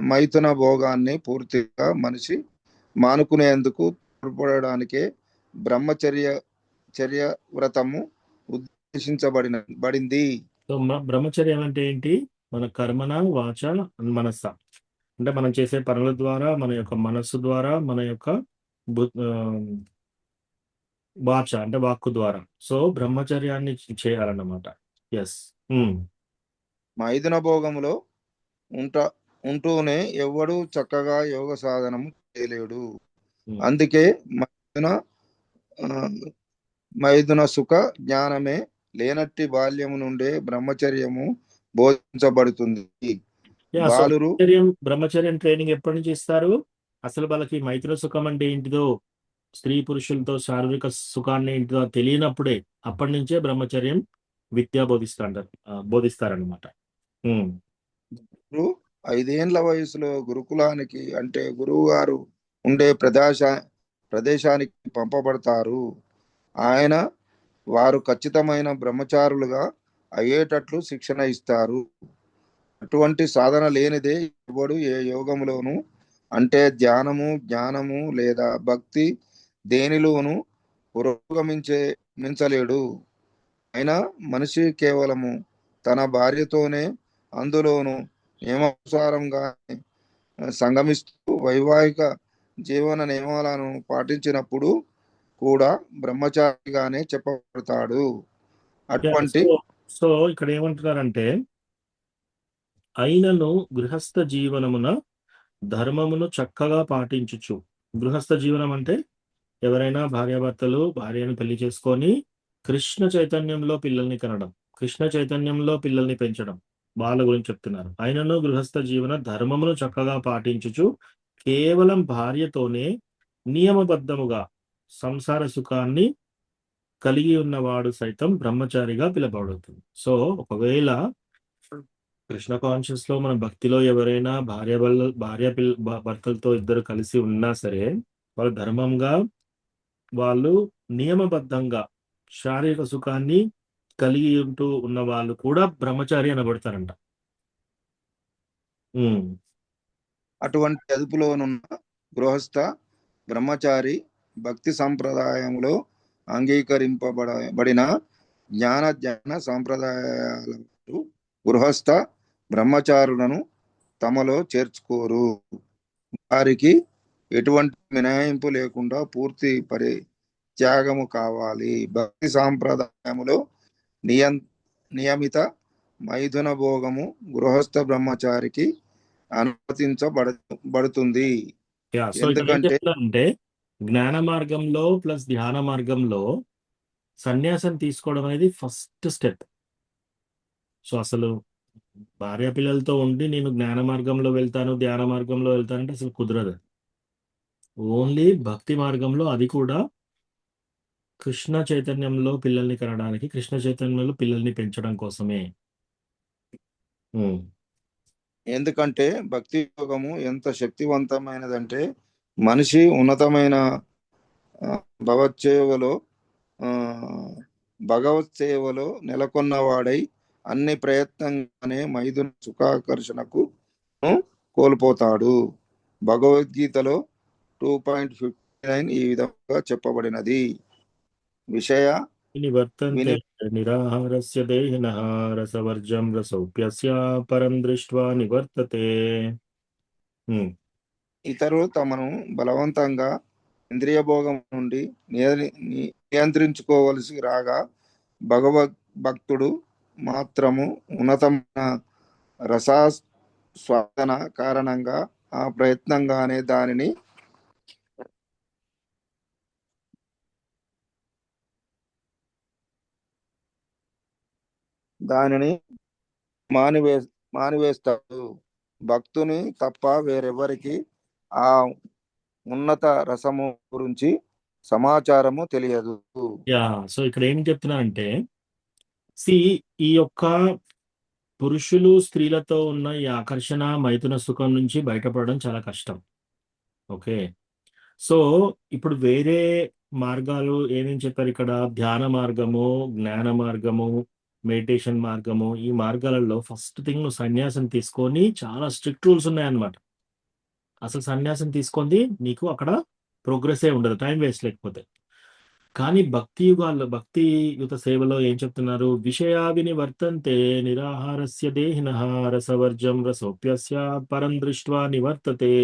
మైథున భోగాన్ని పూర్తిగా మనిషి మానుకునేందుకు తోడ్పడడానికే చర్య వ్రతము ఉద్దేశించబడింది. సో బ్రహ్మచర్యం అంటే ఏంటి? మన కర్మన వాచ మనస్స అంటే మనం చేసే పనుల ద్వారా, మన యొక్క మనస్సు ద్వారా, మన యొక్క వాచ అంటే వాక్కు ద్వారా. సో బ్రహ్మచర్యాన్ని చేయాలన్నమాట. ఎస్. మైథున భోగములో ఉంటూనే ఎవడు చక్కగా యోగ సాధనం చేయలేడు. అందుకే మైథున సుఖ జ్ఞానమే లేనట్టి బాల్యము నుండే బ్రహ్మచర్యము బోధించబడుతుంది. బ్రహ్మచర్యం ట్రైనింగ్ ఎప్పటి నుంచి ఇస్తారు? అసలు వాళ్ళకి మైథున సుఖం అంటే ఏంటిదో, స్త్రీ పురుషులతో శారీరక సుఖాన్ని ఏంటిదో తెలియనప్పుడే అప్పటి నుంచే బ్రహ్మచర్యం విద్య బోధిస్తారనమాట. 5 ఏళ్ల వయసులో గురుకులానికి అంటే గురువు గారు ఉండే ప్రదేశానికి పంపబడతారు. ఆయన వారు ఖచ్చితమైన బ్రహ్మచారులుగా అయ్యేటట్లు శిక్షణ ఇస్తారు. అటువంటి సాధన లేనిదే ఎవడు ఏ యోగములోను అంటే ధ్యానము, జ్ఞానము లేదా భక్తి దేనిలోనూ పురోగమించలేడు. అయినా మనిషి కేవలము తన భార్యతోనే, అందులోనూ నియమానుసారంగా సంగమిస్తూ వైవాహిక జీవన నియమాలను పాటించినప్పుడు కూడా బ్రహ్మచారిగానే చెప్పబడతాడు. అటువంటి సో ఇక్కడ ఏమంటున్నారంటే, అయినను గృహస్థ జీవనమున ధర్మమును చక్కగా పాటించుచు. గృహస్థ జీవనం అంటే ఎవరైనా భార్యాభర్తలు భార్యను పెళ్లి చేసుకొని కృష్ణ చైతన్యంలో పిల్లల్ని కనడం, కృష్ణ చైతన్యంలో పిల్లల్ని పెంచడం, వాళ్ళ గురించి చెప్తున్నారు. అయినను గృహస్థ జీవన ధర్మమును చక్కగా పాటించుచు కేవలం భార్యతోనే నియమబద్ధముగా సంసార సుఖాన్ని కలిగి ఉన్నవాడు సైతం బ్రహ్మచారిగా పిలబడుతుంది. సో ఒకవేళ కృష్ణ కాన్షియస్ లో మన భక్తిలో ఎవరైనా భర్తలతో ఇద్దరు కలిసి ఉన్నా సరే, వాళ్ళు ధర్మంగా, వాళ్ళు నియమబద్ధంగా శారీరక సుఖాన్ని కలిగి ఉంటూ ఉన్న వాళ్ళు కూడా బ్రహ్మచారి అనబడతారంట. ఉమ్, అటువంటి అదుపులోనున్న గృహస్థ బ్రహ్మచారి భక్తి సంప్రదాయంలో అంగీకరింపబడిన జ్ఞాన సంప్రదాయాల వారు గృహస్థ బ్రహ్మచారులను తమలో చేర్చుకోరు. వారికి ఎటువంటి మినహాయింపు లేకుండా పూర్తి పరిత్యాగము కావాలి. భక్తి సాంప్రదాయములో నియమిత మైథున భోగము గృహస్థ బ్రహ్మచారికి అనుమతించబడుతుంది. సో ఇక్కడ ఏం ఎందుకంటే చెప్తారంటే జ్ఞాన మార్గంలో ప్లస్ ధ్యాన మార్గంలో సన్యాసం తీసుకోవడం అనేది ఫస్ట్ స్టెప్. సో అసలు భార్య పిల్లలతో ఉండి నేను జ్ఞాన మార్గంలో వెళ్తాను, ధ్యాన మార్గంలో వెళ్తానంటే అసలు కుదరదు. ఓన్లీ భక్తి మార్గంలో, అది కూడా కృష్ణ చైతన్యంలో పిల్లల్ని కనడానికి, కృష్ణ చైతన్యంలో పిల్లల్ని పెంచడం కోసమే. ఉమ్, ఎందుకంటే భక్తి యోగము ఎంత శక్తివంతమైనదంటే మనిషి ఉన్నతమైన భగవత్ సేవలో నెలకొన్నవాడై అన్ని ప్రయత్నంగానే మైథున సుఖాకర్షణకు కోల్పోతాడు. భగవద్గీతలో 2.59 ఈ విధంగా చెప్పబడినది. విషయ నివర్తంతే నిరాహారస్య దేహినః రసవర్జం రసౌప్యస్య పరం దృష్ట్వా నివర్తతే. ఇతరులు తమను బలవంతంగా ఇంద్రియ భోగం నుండి నియంత్రించుకోవలసి రాగా భక్తుడు మాత్రము ఉన్నతమైన రసాస్వాదన కారణంగా ఆ ప్రయత్నంగానే దానిని మానివేస్తాడు. భక్తుని తప్ప వేరెవరికి ఆ ఉన్నత రసము గురించి సమాచారము తెలియదు. సో ఇక్కడ ఏం చెప్తున్నానంటే ఈ యొక్క పురుషులు స్త్రీలతో ఉన్న ఈ ఆకర్షణ మైథున సుఖం నుంచి బయటపడడం చాలా కష్టం. ఓకే, సో ఇప్పుడు వేరే మార్గాలు ఏమేం చెప్పారు ఇక్కడ? ధ్యాన మార్గము, జ్ఞాన మార్గము, మెడిటేషన్ మార్గము. ఈ మార్గాలలో ఫస్ట్ థింగ్ నువ్వు సన్యాసం తీసుకొని, చాలా స్ట్రిక్ట్ రూల్స్ ఉన్నాయన్నమాట. అసలు సన్యాసం తీసుకొని నీకు అక్కడ ప్రోగ్రెస్ ఉండదు, టైం వేస్ట్ లేకపోతే. కానీ భక్తియుత సేవలో ఏం చెప్తున్నారు? విషయావిని వర్తంతే నిరాహారస్య దేహినః రసవర్జం రసోప్యస్య పరం దృష్ట్వా నివర్తతే.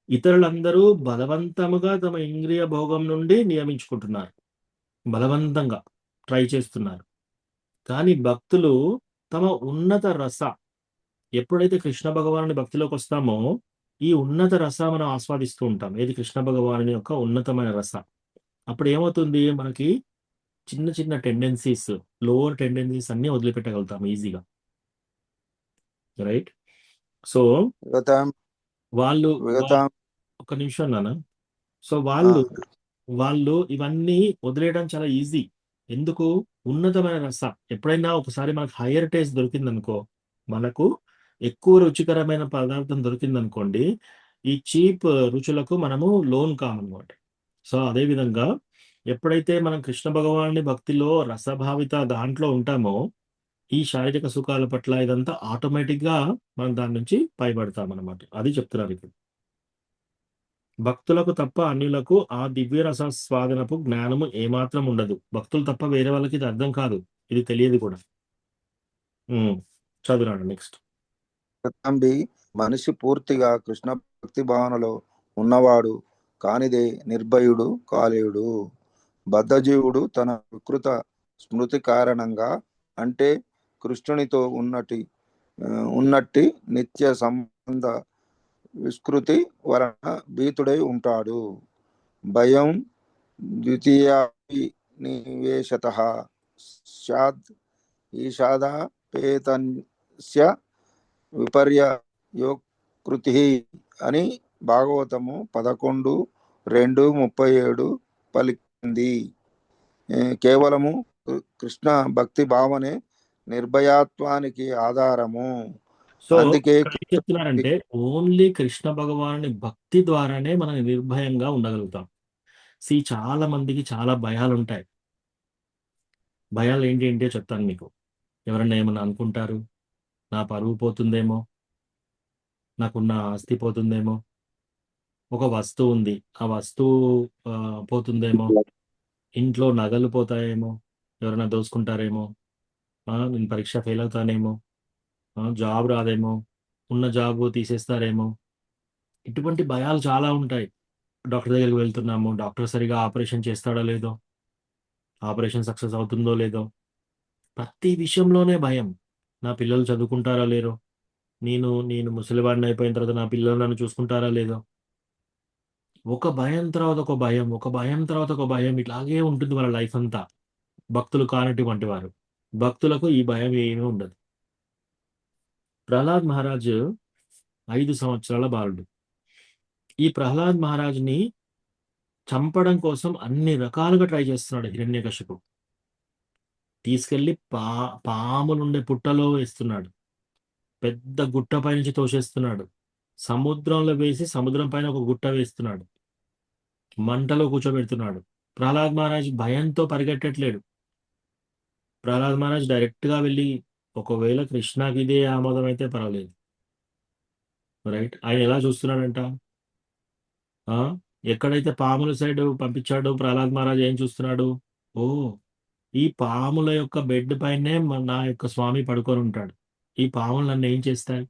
ఇతరులందరూ బలవంతముగా తమ ఇంద్రియ భోగం నుండి నియమించుకుంటున్నారు, బలవంతంగా ట్రై చేస్తున్నారు. కానీ భక్తులు తమ ఉన్నత రస, ఎప్పుడైతే కృష్ణ భగవానుని భక్తిలోకి వస్తామో ఈ ఉన్నత రస మనం ఆస్వాదిస్తూ ఉంటాం. ఏది? కృష్ణ భగవానుని యొక్క ఉన్నతమైన రస. అప్పుడు ఏమవుతుంది? మనకి చిన్న చిన్న టెండెన్సీస్, లోవర్ టెండెన్సీస్ అన్ని వదిలిపెట్టగలుగుతాం ఈజీగా. రైట్? సో వాళ్ళు ఒక నిమిషం నాన్న. సో వాళ్ళు ఇవన్నీ వదిలేయడం చాలా ఈజీ. ఎందుకు? ఉన్నతమైన రస. ఎప్పుడైనా ఒకసారి మనకు హైయర్ టేస్ట్ దొరికిందనుకో, మనకు ఎక్కువ రుచికరమైన పదార్థం దొరికిందనుకోండి, ఈ చీప్ రుచులకు మనము లోన్ కామన్నమాట. సో అదేవిధంగా ఎప్పుడైతే మనం కృష్ణ భగవాన్ని భక్తిలో రసభావిత దాంట్లో ఉంటామో, ఈ శారీరక సుఖాల పట్ల ఇదంతా ఆటోమేటిక్గా మనం దాని నుంచి పైబడతాం అన్నమాట. అది చెప్తున్నారు ఇప్పుడు. భక్తులకు తప్ప అన్యులకు ఆ దివ్య రస స్వాదనపు జ్ఞానము ఏమాత్రం ఉండదు. భక్తులు తప్ప వేరే వాళ్ళకి ఇది అర్థం కాదు, ఇది తెలియదు కూడా. చదువురాడు నెక్స్ట్. మనిషి పూర్తిగా కృష్ణ భక్తి భావనలో ఉన్నవాడు కానిదే నిర్భయుడు కాలేయుడు. బద్ధజీవుడు తన వికృత స్మృతి కారణంగా, అంటే కృష్ణునితో ఉన్నట్టి నిత్య సంబంధ విస్కృతి వలన భీతుడై ఉంటాడు. భయం ద్వితీయాభినివేశతః స్యాద్ ఈషాదాపేతస్య విపర్యయోకృతి అని భాగవతము 11:2-37 పలికింది. కేవలము కృష్ణ భక్తి భావనే నిర్భయత్వానికి ఆధారము. సో అందుకే చెప్తున్నారంటే ఓన్లీ కృష్ణ భగవానుని భక్తి ద్వారానే మనం నిర్భయంగా ఉండగలుగుతాం. చాలా మందికి చాలా భయాలు ఉంటాయి. భయాలు ఏంటి చెప్తాను మీకు. ఎవరన్నా ఏమన్నా అనుకుంటారు, నా పరువు పోతుందేమో, నాకున్న ఆస్తి పోతుందేమో, ఒక వస్తువు ఉంది, ఆ వస్తువు పోతుందేమో, ఇంట్లో నగలు పోతాయేమో, ఎవరైనా దోసుకుంటారేమో, నేను పరీక్ష ఫెయిల్ అవుతానేమో, జాబ్ రాదేమో, ఉన్న జాబ్ తీసేస్తారేమో, ఇటువంటి భయాలు చాలా ఉంటాయి. డాక్టర్ దగ్గరికి వెళ్తున్నాము, డాక్టర్ సరిగా ఆపరేషన్ చేస్తాడో లేదో, ఆపరేషన్ సక్సెస్ అవుతుందో లేదో, ప్రతి విషయంలోనే భయం. నా పిల్లలు చదువుకుంటారా లేరో, నేను నేను ముసలివాడిని అయిపోయిన తర్వాత నా పిల్లలు నన్ను చూసుకుంటారా లేదో, ఒక భయం తర్వాత ఒక భయం, ఒక భయం తర్వాత ఒక భయం, ఇట్లాగే ఉంటుంది వాళ్ళ లైఫ్ అంతా. భక్తులు కానటువంటి వారు, భక్తులకు ఈ భయం ఏమీ ఉండదు. ప్రహ్లాద్ మహారాజ్ 5 సంవత్సరాల బాలుడు. ఈ ప్రహ్లాద్ మహారాజ్ని చంపడం కోసం అన్ని రకాలుగా ట్రై చేస్తున్నాడు హిరణ్యకశిపు. తీసుకెళ్లి పాములుండే పుట్టలో వేస్తున్నాడు, పెద్ద గుట్ట పై నుంచి తోసేస్తున్నాడు, సముద్రంలో వేసి సముద్రం పైన ఒక గుట్ట వేస్తున్నాడు, మంటలో కూర్చోబెడుతున్నాడు. ప్రహ్లాద్ మహారాజ్ భయంతో పరిగెట్టట్లేడు. ప్రహ్లాద్ మహారాజ్ డైరెక్ట్ గా వెళ్ళి, ఒకవేళ కృష్ణకి ఇదే ఆమోదం అయితే పర్వాలేదు, రైట్, ఆయన ఎలా చూస్తున్నాడంట, ఎక్కడైతే పాముల సైడ్ పంపించాడో ప్రహ్లాద్ మహారాజ్ ఏం చూస్తున్నాడు, ఓ, ఈ పాముల యొక్క బెడ్ పైనే నా యొక్క స్వామి పడుకొని ఉంటాడు, ఈ పాములు నన్ను ఏం చేస్తాయి,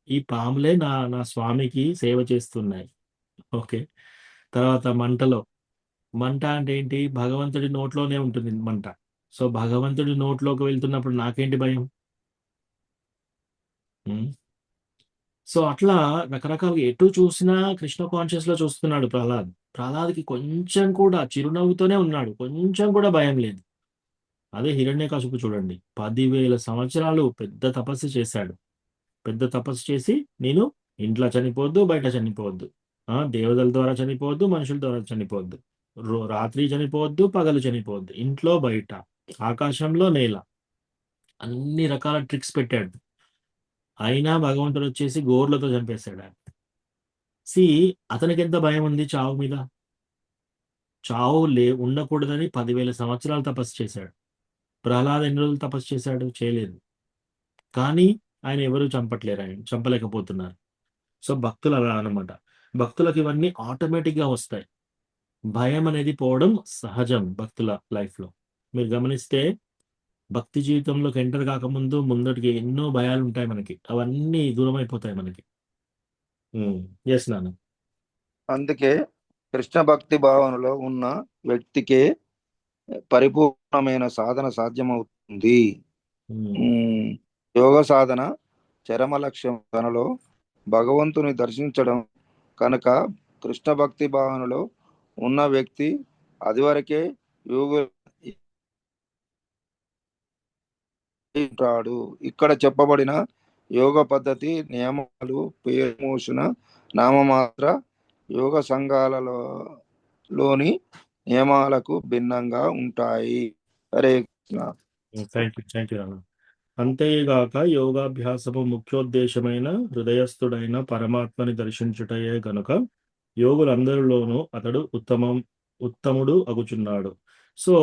ఈ పాములే నా నా స్వామికి సేవ చేస్తున్నాయి. ఓకే. తర్వాత మంట అంటే ఏంటి, భగవంతుడి నోట్లోనే ఉంటుంది మంట. సో భగవంతుడి నోట్లోకి వెళ్తున్నప్పుడు నాకేంటి భయం. సో అట్లా రకరకాలుగా ఎటు చూసినా కృష్ణ కాన్షియస్ లో చూస్తున్నాడు ప్రహ్లాద్కి కొంచెం కూడా చిరునవ్వుతోనే ఉన్నాడు, కొంచెం కూడా భయం లేదు. అదే హిరణ్యకశిపు చూడండి, 10,000 సంవత్సరాలు పెద్ద తపస్సు చేశాడు. పెద్ద తపస్సు చేసి, నేను ఇంట్లో చనిపోవద్దు, బయట చనిపోవద్దు, దేవతల ద్వారా చనిపోవద్దు, మనుషుల ద్వారా చనిపోవద్దు, రాత్రి చనిపోవద్దు, పగలు చనిపోవద్దు, ఇంట్లో బయట, ఆకాశంలో నేల, అన్ని రకాల ట్రిక్స్ పెట్టాడు. అయినా భగవంతుడు వచ్చేసి గోర్లతో చంపేశాడు. సి అతనికి ఎంత భయం ఉంది చావు మీద. చావు ఉండకూడదని 10,000 సంవత్సరాలు తపస్సు చేశాడు. ప్రహ్లాద్ ఎన్ని రోజులు తపస్సు చేశాడు, చేయలేదు. కానీ ఆయన ఎవరు చంపట్లేరు, ఆయన చంపలేకపోతున్నారు. సో భక్తులు అలా అనమాట, భక్తులకు ఇవన్నీ ఆటోమేటిక్ గా వస్తాయి. భయం అనేది పోవడం సహజం భక్తుల లైఫ్ లో. మీరు గమనిస్తే భక్తి జీవితంలోకి ఎంటర్ కాకముందు ముందటికి ఎన్నో భయాలు ఉంటాయి మనకి, అవన్నీ దూరం అయిపోతాయి మనకి. ఎస్ నాన్న. అందుకే కృష్ణ భక్తి భావనలో ఉన్న వ్యక్తికే పరిపూర్ణమైన సాధన సాధ్యమవుతుంది. యోగ సాధన చరమ లక్ష్యం తనలో భగవంతుని దర్శించడం కనుక కృష్ణ భక్తి భావనలో ఉన్న వ్యక్తి అదివరకే యోగుడు. ఇక్కడ చెప్పబడిన యోగ పద్ధతి నియమాలు పేరుమోసిన నామమాత్ర యోగ సంఘాలలోని నియమాలకు భిన్నంగా ఉంటాయి. హరే కృష్ణ. Thank you. అంతేగాక యోగాభ్యాసము ముఖ్యోద్దేశమైన హృదయస్థుడైన పరమాత్మని దర్శించుటయే గనుక యోగులందరిలోనూ అతడు ఉత్తముడు అగుచున్నాడు. సో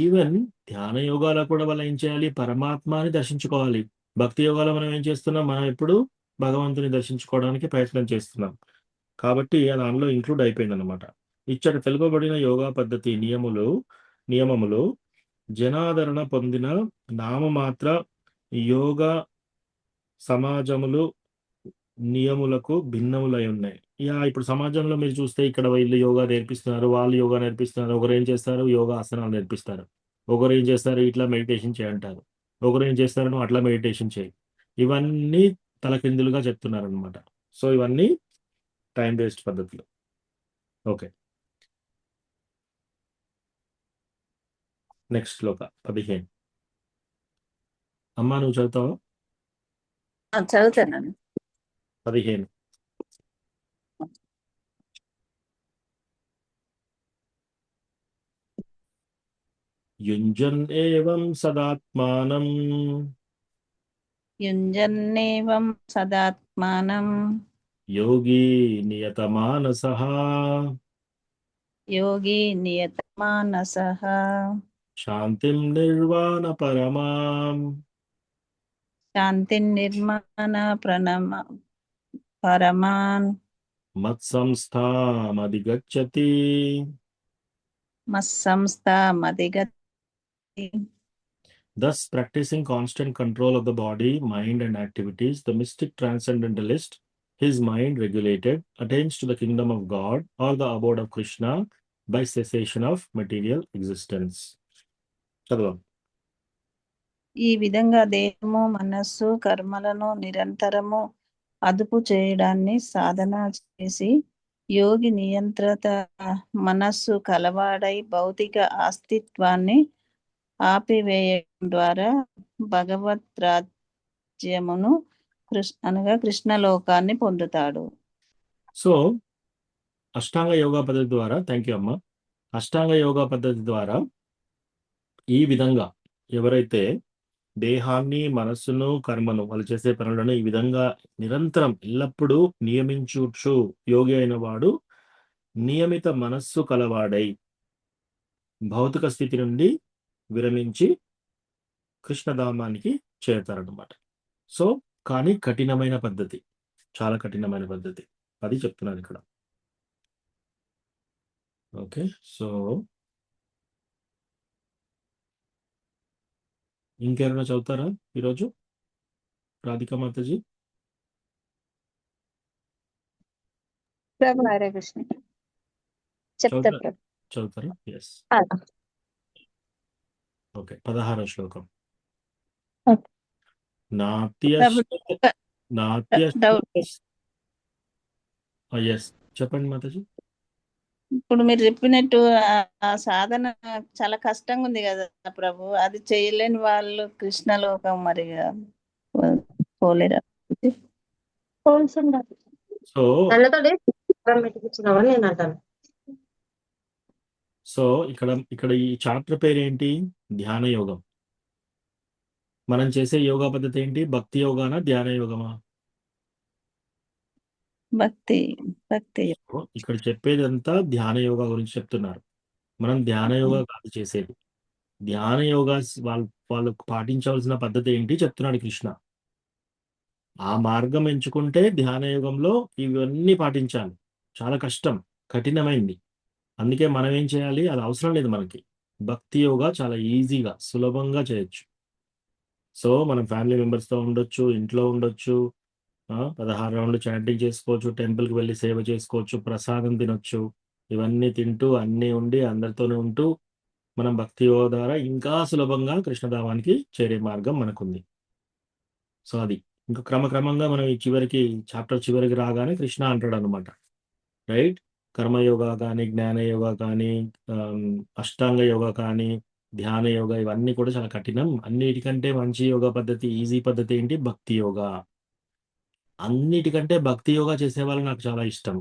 ఈవెన్ ధ్యాన యోగాలో కూడా వాళ్ళు ఏం చేయాలి, పరమాత్మని దర్శించుకోవాలి. భక్తి యోగాలో మనం ఏం చేస్తున్నాం, మనం ఎప్పుడు భగవంతుని దర్శించుకోవడానికి ప్రయత్నం చేస్తున్నాం. కాబట్టి దానిలో ఇంక్లూడ్ అయిపోయింది అనమాట. ఇచ్చట తెలుపబడిన యోగా పద్ధతి నియమములు జనాదరణ పొందిన నామమాత్ర యోగ సమాజములు నియములకు భిన్నములై ఉన్నాయి. ఇప్పుడు సమాజంలో మీరు చూస్తే ఇక్కడ వీళ్ళు యోగా నేర్పిస్తున్నారు, వాళ్ళు యోగా నేర్పిస్తున్నారు. ఒకరు ఏం చేస్తారు, యోగా ఆసనాలు నేర్పిస్తారు. ఒకరు ఏం చేస్తారు, ఇట్లా మెడిటేషన్ చేయంటారు. ఒకరు ఏం చేస్తారు, నువ్వు అట్లా మెడిటేషన్ చేయి. ఇవన్నీ తలకిందులుగా చెప్తున్నారు అనమాట. సో ఇవన్నీ టైం వేస్ట్ పద్ధతులు. ఓకే, నెక్స్ట్ శ్లోక 15. అమ్మా నువ్వు చదువుతావా? చదువుతాను. 15. యుంజన్నేవం సదాత్మానం యోగి నియతమానసః శాంతిం నిర్వాణ పరమాం శాంతి నిర్మాణ ప్రణమ పరమాన్ మత్సంస్థామధిగచ్చతి. మత్సంస్థ మదిగతి. Thus, practicing constant control of the body, mind, and activities, the mystic transcendentalist, his mind regulated, attains to the kingdom of God or the abode of Krishna by cessation of material existence. చదవం. ఈ విధంగా దేహము మనస్సు కర్మలను నిరంతరము అదుపు చేయడాన్ని సాధన చేసి యోగి నియంత్రిత మనస్సు కలవాడై భౌతిక అస్తిత్వాన్ని ఆపివేయడం ద్వారా భగవత్ రాజ్యమును అనగా కృష్ణలోకాన్ని పొందుతాడు. సో అష్టాంగ యోగా పద్ధతి ద్వారా, థ్యాంక్ యూ అమ్మ, అష్టాంగ యోగా పద్ధతి ద్వారా ఈ విధంగా ఎవరైతే దేహాన్ని, మనస్సును, కర్మను, వాళ్ళు చేసే పనులను ఈ విధంగా నిరంతరం ఎల్లప్పుడూ నియమించుచు యోగి అయిన వాడు నియమిత మనస్సు కలవాడై భౌతిక స్థితి నుండి విరమించి కృష్ణధామానికి చేరుతారన్నమాట. సో కానీ కఠినమైన పద్ధతి, చాలా కఠినమైన పద్ధతి, అది చెప్తున్నాను ఇక్కడ. ఓకే, సో ఇంకెవరైనా చదువుతారా ఈరోజు? రాధికా మాతాజీ ప్రభు హరే కృష్ణ. చెప్తా ప్రభు. చదువుతారా? ఎస్. ఆ, ఓకే, 16వ శ్లోకం. ఓకే. నాట్య ప్రభు నాట్య డౌట్. ఎస్, చెప్పండి మాతాజీ. ఇప్పుడు మీరు చెప్పినట్టు ఆ సాధన చాలా కష్టంగా ఉంది కదా ప్రభు, అది చేయలేని వాళ్ళు కృష్ణలోకం మరి పోలేరా? సో నేను అంటాను. సో ఇక్కడ ఈ చాప్టర్ పేరు ఏంటి? ధ్యాన యోగం. మనం చేసే యోగా పద్ధతి ఏంటి? భక్తి యోగానా, ధ్యాన యోగమా? భక్తి భక్తి. సో ఇక్కడ చెప్పేదంతా ధ్యాన యోగా గురించి చెప్తున్నారు. మనం ధ్యాన యోగా కాదు చేసేది. ధ్యాన యోగా వాళ్ళు పాటించవలసిన పద్ధతి ఏంటి చెప్తున్నాడు కృష్ణ. ఆ మార్గం ఎంచుకుంటే ధ్యాన యోగంలో ఇవన్నీ పాటించాలి. చాలా కష్టం, కఠినమైంది. అందుకే మనం ఏం చేయాలి? అది అవసరం లేదు మనకి. భక్తి యోగా చాలా ఈజీగా, సులభంగా చేయొచ్చు. సో మనం ఫ్యామిలీ మెంబర్స్తో ఉండొచ్చు, ఇంట్లో ఉండొచ్చు, 16 రౌండ్లు చాంటింగ్ చేసుకోవచ్చు, టెంపుల్కి వెళ్ళి సేవ చేసుకోవచ్చు, ప్రసాదం తినొచ్చు. ఇవన్నీ తింటూ అన్నీ ఉండి అందరితోనే ఉంటూ మనం భక్తి యోగా ద్వారా ఇంకా సులభంగా కృష్ణధామానికి చేరే మార్గం మనకుంది. సో అది ఇంకా క్రమక్రమంగా మనం ఈ చాప్టర్ చివరికి రాగానే కృష్ణ అంటాడు అనమాట, రైట్? కర్మయోగా కానీ, జ్ఞాన యోగా కానీ, అష్టాంగ యోగా కానీ, ధ్యాన యోగా, ఇవన్నీ కూడా చాలా కఠినం. అన్నిటికంటే మంచి యోగా పద్ధతి, ఈజీ పద్ధతి ఏంటి? భక్తి యోగా. అన్నిటికంటే భక్తి యోగా చేసే వాళ్ళు నాకు చాలా ఇష్టం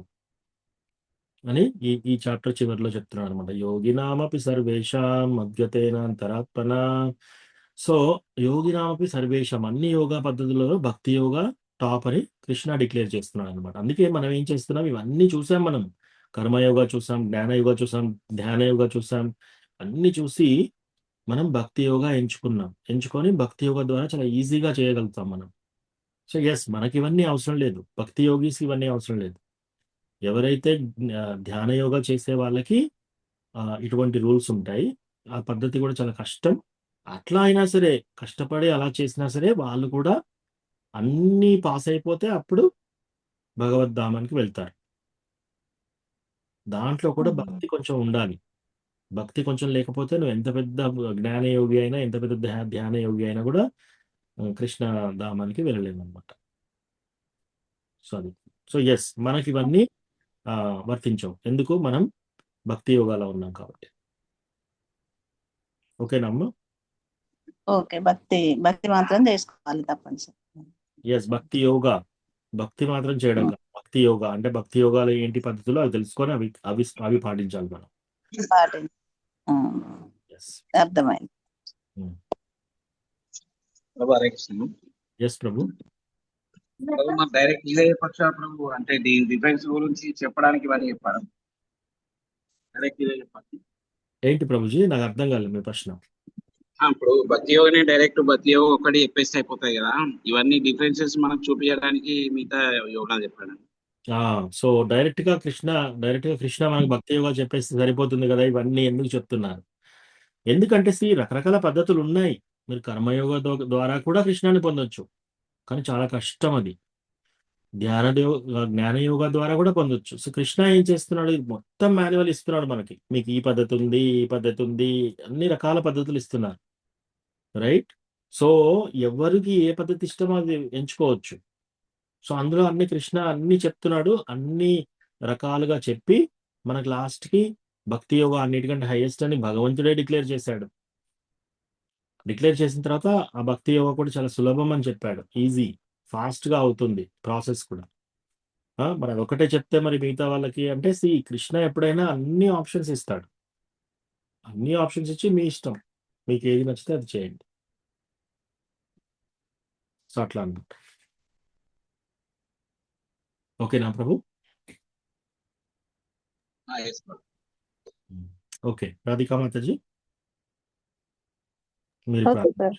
అని ఈ చాప్టర్ చివరిలో చెప్తున్నాడు అనమాట. యోగినామపి సర్వేషాం అద్గతేనాంతరాత్మన. సో యోగినామపి సర్వేషాం, అన్ని యోగా పద్ధతులలో భక్తి యోగా టాప్ అని కృష్ణ డిక్లేర్ చేస్తున్నాడు అనమాట. అందుకే మనం ఏం చేస్తున్నాం? ఇవన్నీ చూసాం మనం. కర్మయోగా చూసాం, జ్ఞాన యోగా చూసాం, ధ్యాన యోగా చూసాం. అన్ని చూసి మనం భక్తి యోగా ఎంచుకొని భక్తి యోగా ద్వారా చాలా ఈజీగా చేయగలుగుతాం మనం. సో ఎస్, మనకి ఇవన్నీ అవసరం లేదు. భక్తి యోగీస్కి ఇవన్నీ అవసరం లేదు. ఎవరైతే ధ్యాన యోగా చేసే వాళ్ళకి ఇటువంటి రూల్స్ ఉంటాయి. ఆ పద్ధతి కూడా చాలా కష్టం. అట్లా అయినా సరే, కష్టపడి అలా చేసినా సరే, వాళ్ళు కూడా అన్నీ పాస్ అయిపోతే అప్పుడు భగవద్ధామానికి వెళ్తారు. దాంట్లో కూడా భక్తి కొంచెం ఉండాలి. భక్తి కొంచెం లేకపోతే నువ్వు ఎంత పెద్ద జ్ఞాన యోగి అయినా, ఎంత పెద్ద ధ్యాన యోగి అయినా కూడా కృష్ణ ధామానికి వెళ్ళలేము అనమాట. సో అది. సో ఎస్, మనకి ఇవన్నీ వర్తించవు. ఎందుకు? మనం భక్తి యోగాలో ఉన్నాం కాబట్టి. ఓకేనమ్మా? ఓకే, భక్తి మాత్రం చేసుకోవాలి తప్పనిసరి. ఎస్, భక్తి యోగా. భక్తి మాత్రం చేయడం కాదు, భక్తి యోగా అంటే భక్తి యోగాలో ఏంటి పద్ధతులు అవి తెలుసుకొని అవి పాటించాలి మనం. ఎస్, అర్థమైంది. ప్రభు హరే కృష్ణ. ఎస్ ప్రభు. ప్రభు మా డైరెక్ట్ ఇదే చెప్పచ్చా ప్రభు? అంటే దీని డిఫరెన్స్ గురించి చెప్పడానికి ఇవన్నీ చెప్పారు. డైరెక్ట్ ఇదే చెప్పండి. ఏంటి ప్రభుజీ? నాకు అర్థం కాలేదు మీ ప్రశ్న. ఇప్పుడు భక్తి యోగనే డైరెక్ట్ భక్తి యోగ ఒకటి చెప్పేస్తే అయిపోతాయి కదా. ఇవన్నీ డిఫరెన్సెస్ మనకు చూపించడానికి మిగతా యోగాలు చెప్పాడు. సో డైరెక్ట్ గా కృష్ణ మనకు భక్తి యోగా చెప్పేస్తే సరిపోతుంది కదా. ఇవన్నీ ఎందుకు చెప్తున్నారు? ఎందుకంటే రకరకాల పద్ధతులు ఉన్నాయి. మీరు కర్మయోగ ద్వారా కూడా కృష్ణాన్ని పొందొచ్చు, కానీ చాలా కష్టం అది. జ్ఞానయోగ ద్వారా కూడా పొందొచ్చు. సో కృష్ణ ఏం చేస్తున్నాడు? మొత్తం మాన్యువల్ ఇస్తున్నాడు మనకి. మీకు ఈ పద్ధతి ఉంది, ఈ పద్ధతి ఉంది, అన్ని రకాల పద్ధతులు ఇస్తున్నారు, రైట్? సో ఎవరికి ఏ పద్ధతి ఇష్టమో అది ఎంచుకోవచ్చు. సో అందులో కృష్ణ అన్ని చెప్తున్నాడు. అన్ని రకాలుగా చెప్పి మనకు లాస్ట్ కి భక్తి యోగ అన్నిటికంటే హైయెస్ట్ అని భగవంతుడే డిక్లేర్ చేశాడు. డిక్లేర్ చేసిన తర్వాత ఆ భక్తి యోగ కూడా చాలా సులభం అని చెప్పాడు. ఈజీ, ఫాస్ట్ గా అవుతుంది ప్రాసెస్ కూడా. మరి ఒకటే చెప్తే మరి మిగతా వాళ్ళకి అంటే కృష్ణ ఎప్పుడైనా అన్ని ఆప్షన్స్ ఇస్తాడు. అన్ని ఆప్షన్స్ ఇచ్చి మీ ఇష్టం, మీకు ఏది నచ్చితే అది చేయండి. సో అట్లా అన్నమాట. ఓకేనా ప్రభు? ఓకే, రాధికా మాతాజీ మీరు ఓకే సార్.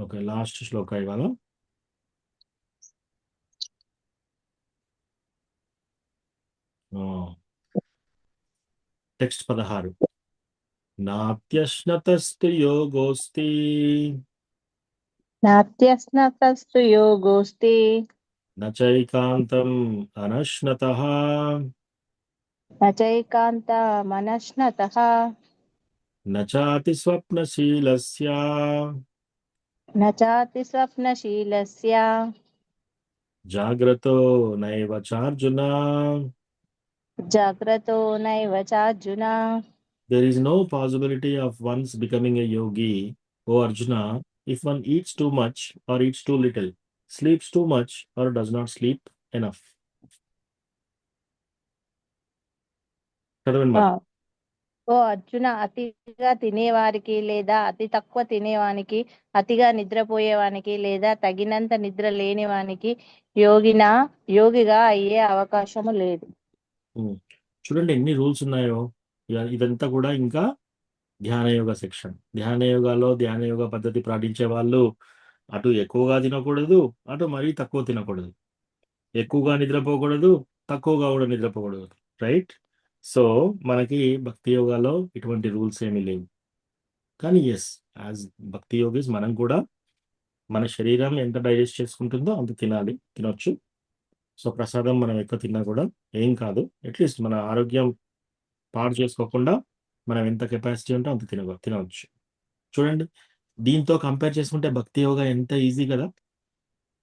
ఓకే, లాస్ట్ శ్లోక ఇవాళ. టెక్స్ట్ 16. నాత్యశ్నతస్తు యోగోస్తి నాత్యస్నతస్తు యోగోస్తి నచైకాంతం అనశ్నతః నచైకాంత మనశ్నతః నచాతి స్వప్నశీలస్య నచాతి స్వప్నశీలస్య జాగ్రతో నైవ చార్జున. జాగ్రతో నైవ చార్జున. There is no possibility of one's becoming a yogi, O Arjuna, if one eats too much or eats too little, sleeps too much or does not sleep enough. చదవండి మరి. ఓ అర్జున, అతిగా తినేవారికి లేదా అతి తక్కువ తినేవానికి, అతిగా నిద్రపోయేవానికి లేదా తగినంత నిద్ర లేని వానికి యోగిగా అయ్యే అవకాశము లేదు. చూడండి ఎన్ని రూల్స్ ఉన్నాయో. ఇదంతా కూడా ఇంకా ధ్యానయోగ సెక్షన్. ధ్యానయోగ పద్ధతి పాటించే వాళ్ళు అటు ఎక్కువగా తినకూడదు, అటు మరీ తక్కువ తినకూడదు. ఎక్కువగా నిద్రపోకూడదు, తక్కువగా కూడా నిద్రపోకూడదు, రైట్? సో మనకి భక్తి యోగాలో ఇటువంటి రూల్స్ ఏమీ లేవు. కానీ ఎస్, యాజ్ భక్తి యోగిస్ మనం కూడా మన శరీరం ఎంత డైజెస్ట్ చేసుకుంటుందో అంత తినొచ్చు. సో ప్రసాదం మనం ఎక్కువ తిన్నా కూడా ఏం కాదు. అట్లీస్ట్ మన ఆరోగ్యం పాడు చేసుకోకుండా మనం ఎంత కెపాసిటీ ఉంటే అంత తినవచ్చు. చూడండి, దీంతో కంపేర్ చేసుకుంటే భక్తి యోగా ఎంత ఈజీ కదా.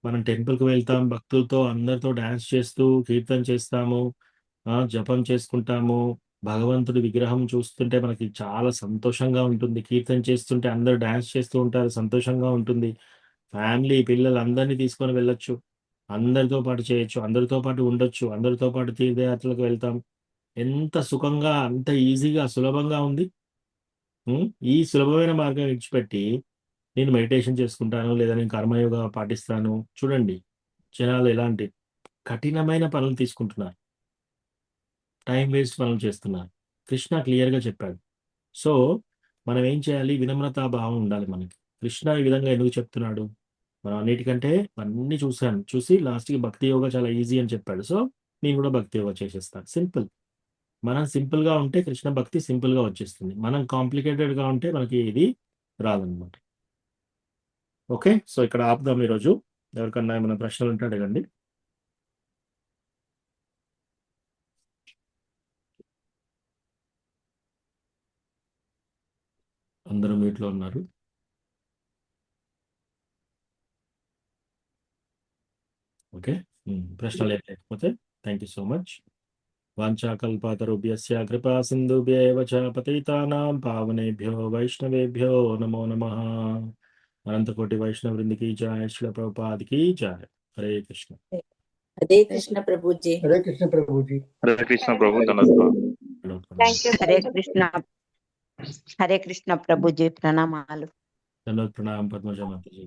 మనం టెంపుల్కి వెళ్తాం, భక్తులతో అందరితో డాన్స్ చేస్తూ కీర్తన చేస్తాము, జపం చేసుకుంటాము. భగవంతుడి విగ్రహం చూస్తుంటే మనకి చాలా సంతోషంగా ఉంటుంది. కీర్తన చేస్తుంటే అందరూ డాన్స్ చేస్తూ ఉంటారు, సంతోషంగా ఉంటుంది. ఫ్యామిలీ పిల్లలు అందరినీ తీసుకొని వెళ్ళొచ్చు, అందరితో పాటు చేయొచ్చు, అందరితో పాటు ఉండొచ్చు, అందరితో పాటు తీర్థయాత్రలకు వెళ్తాం. ఎంత సుఖంగా, అంత ఈజీగా, సులభంగా ఉంది. ఈ సులభమైన మార్గం విడిచిపెట్టి నేను మెడిటేషన్ చేసుకుంటాను లేదా నేను కర్మయోగ పాటిస్తాను. చూడండి జనాలు ఎలాంటి కఠినమైన పనులు తీసుకుంటున్నారు, టైం వేస్ట్ పనులు చేస్తున్నారు. కృష్ణ క్లియర్గా చెప్పాడు. సో మనం ఏం చేయాలి? వినమ్రతా భావం ఉండాలి మనకి. కృష్ణ ఈ విధంగా ఎందుకు చెప్తున్నాడు? మనం అన్నిటికంటే అన్ని చూసి లాస్ట్కి భక్తి యోగా చాలా ఈజీ అని చెప్పాడు. సో నేను కూడా భక్తి యోగా చేసేస్తాను. సింపుల్. మనం సింపుల్గా ఉంటే కృష్ణ భక్తి సింపుల్గా వచ్చేస్తుంది. మనం కాంప్లికేటెడ్గా ఉంటే మనకి ఇది రాదనమాట. ఓకే, సో ఇక్కడ ఆపుదాం ఈరోజు. ఎవరికన్నా ఏమైనా ప్రశ్నలు ఉంటే అడగండి. అందరూ మీట్లో ఉన్నారు. ఓకే, ప్రశ్నలు ఏం లేకపోతే థ్యాంక్ యూ సో మచ్. వాంఛాకల్పాతరుభ్యస్య కృపా సింధుభ్యేవ చ పతితానాం పావనేభ్యో వైష్ణవేభ్యో నమో నమః. అనంతకోటి వైష్ణవ వృందికి జయ, శ్రీల ప్రభుపాద్ की जय. హరే కృష్ణ. హరే కృష్ణ ప్రభుజీ. హరే కృష్ణ ప్రభుజీ. హరే కృష్ణ ప్రభు. హరే కృష్ణ ప్రభుజీ. ప్రణామాలు. ప్రణామం పద్మజ మాతాజీ.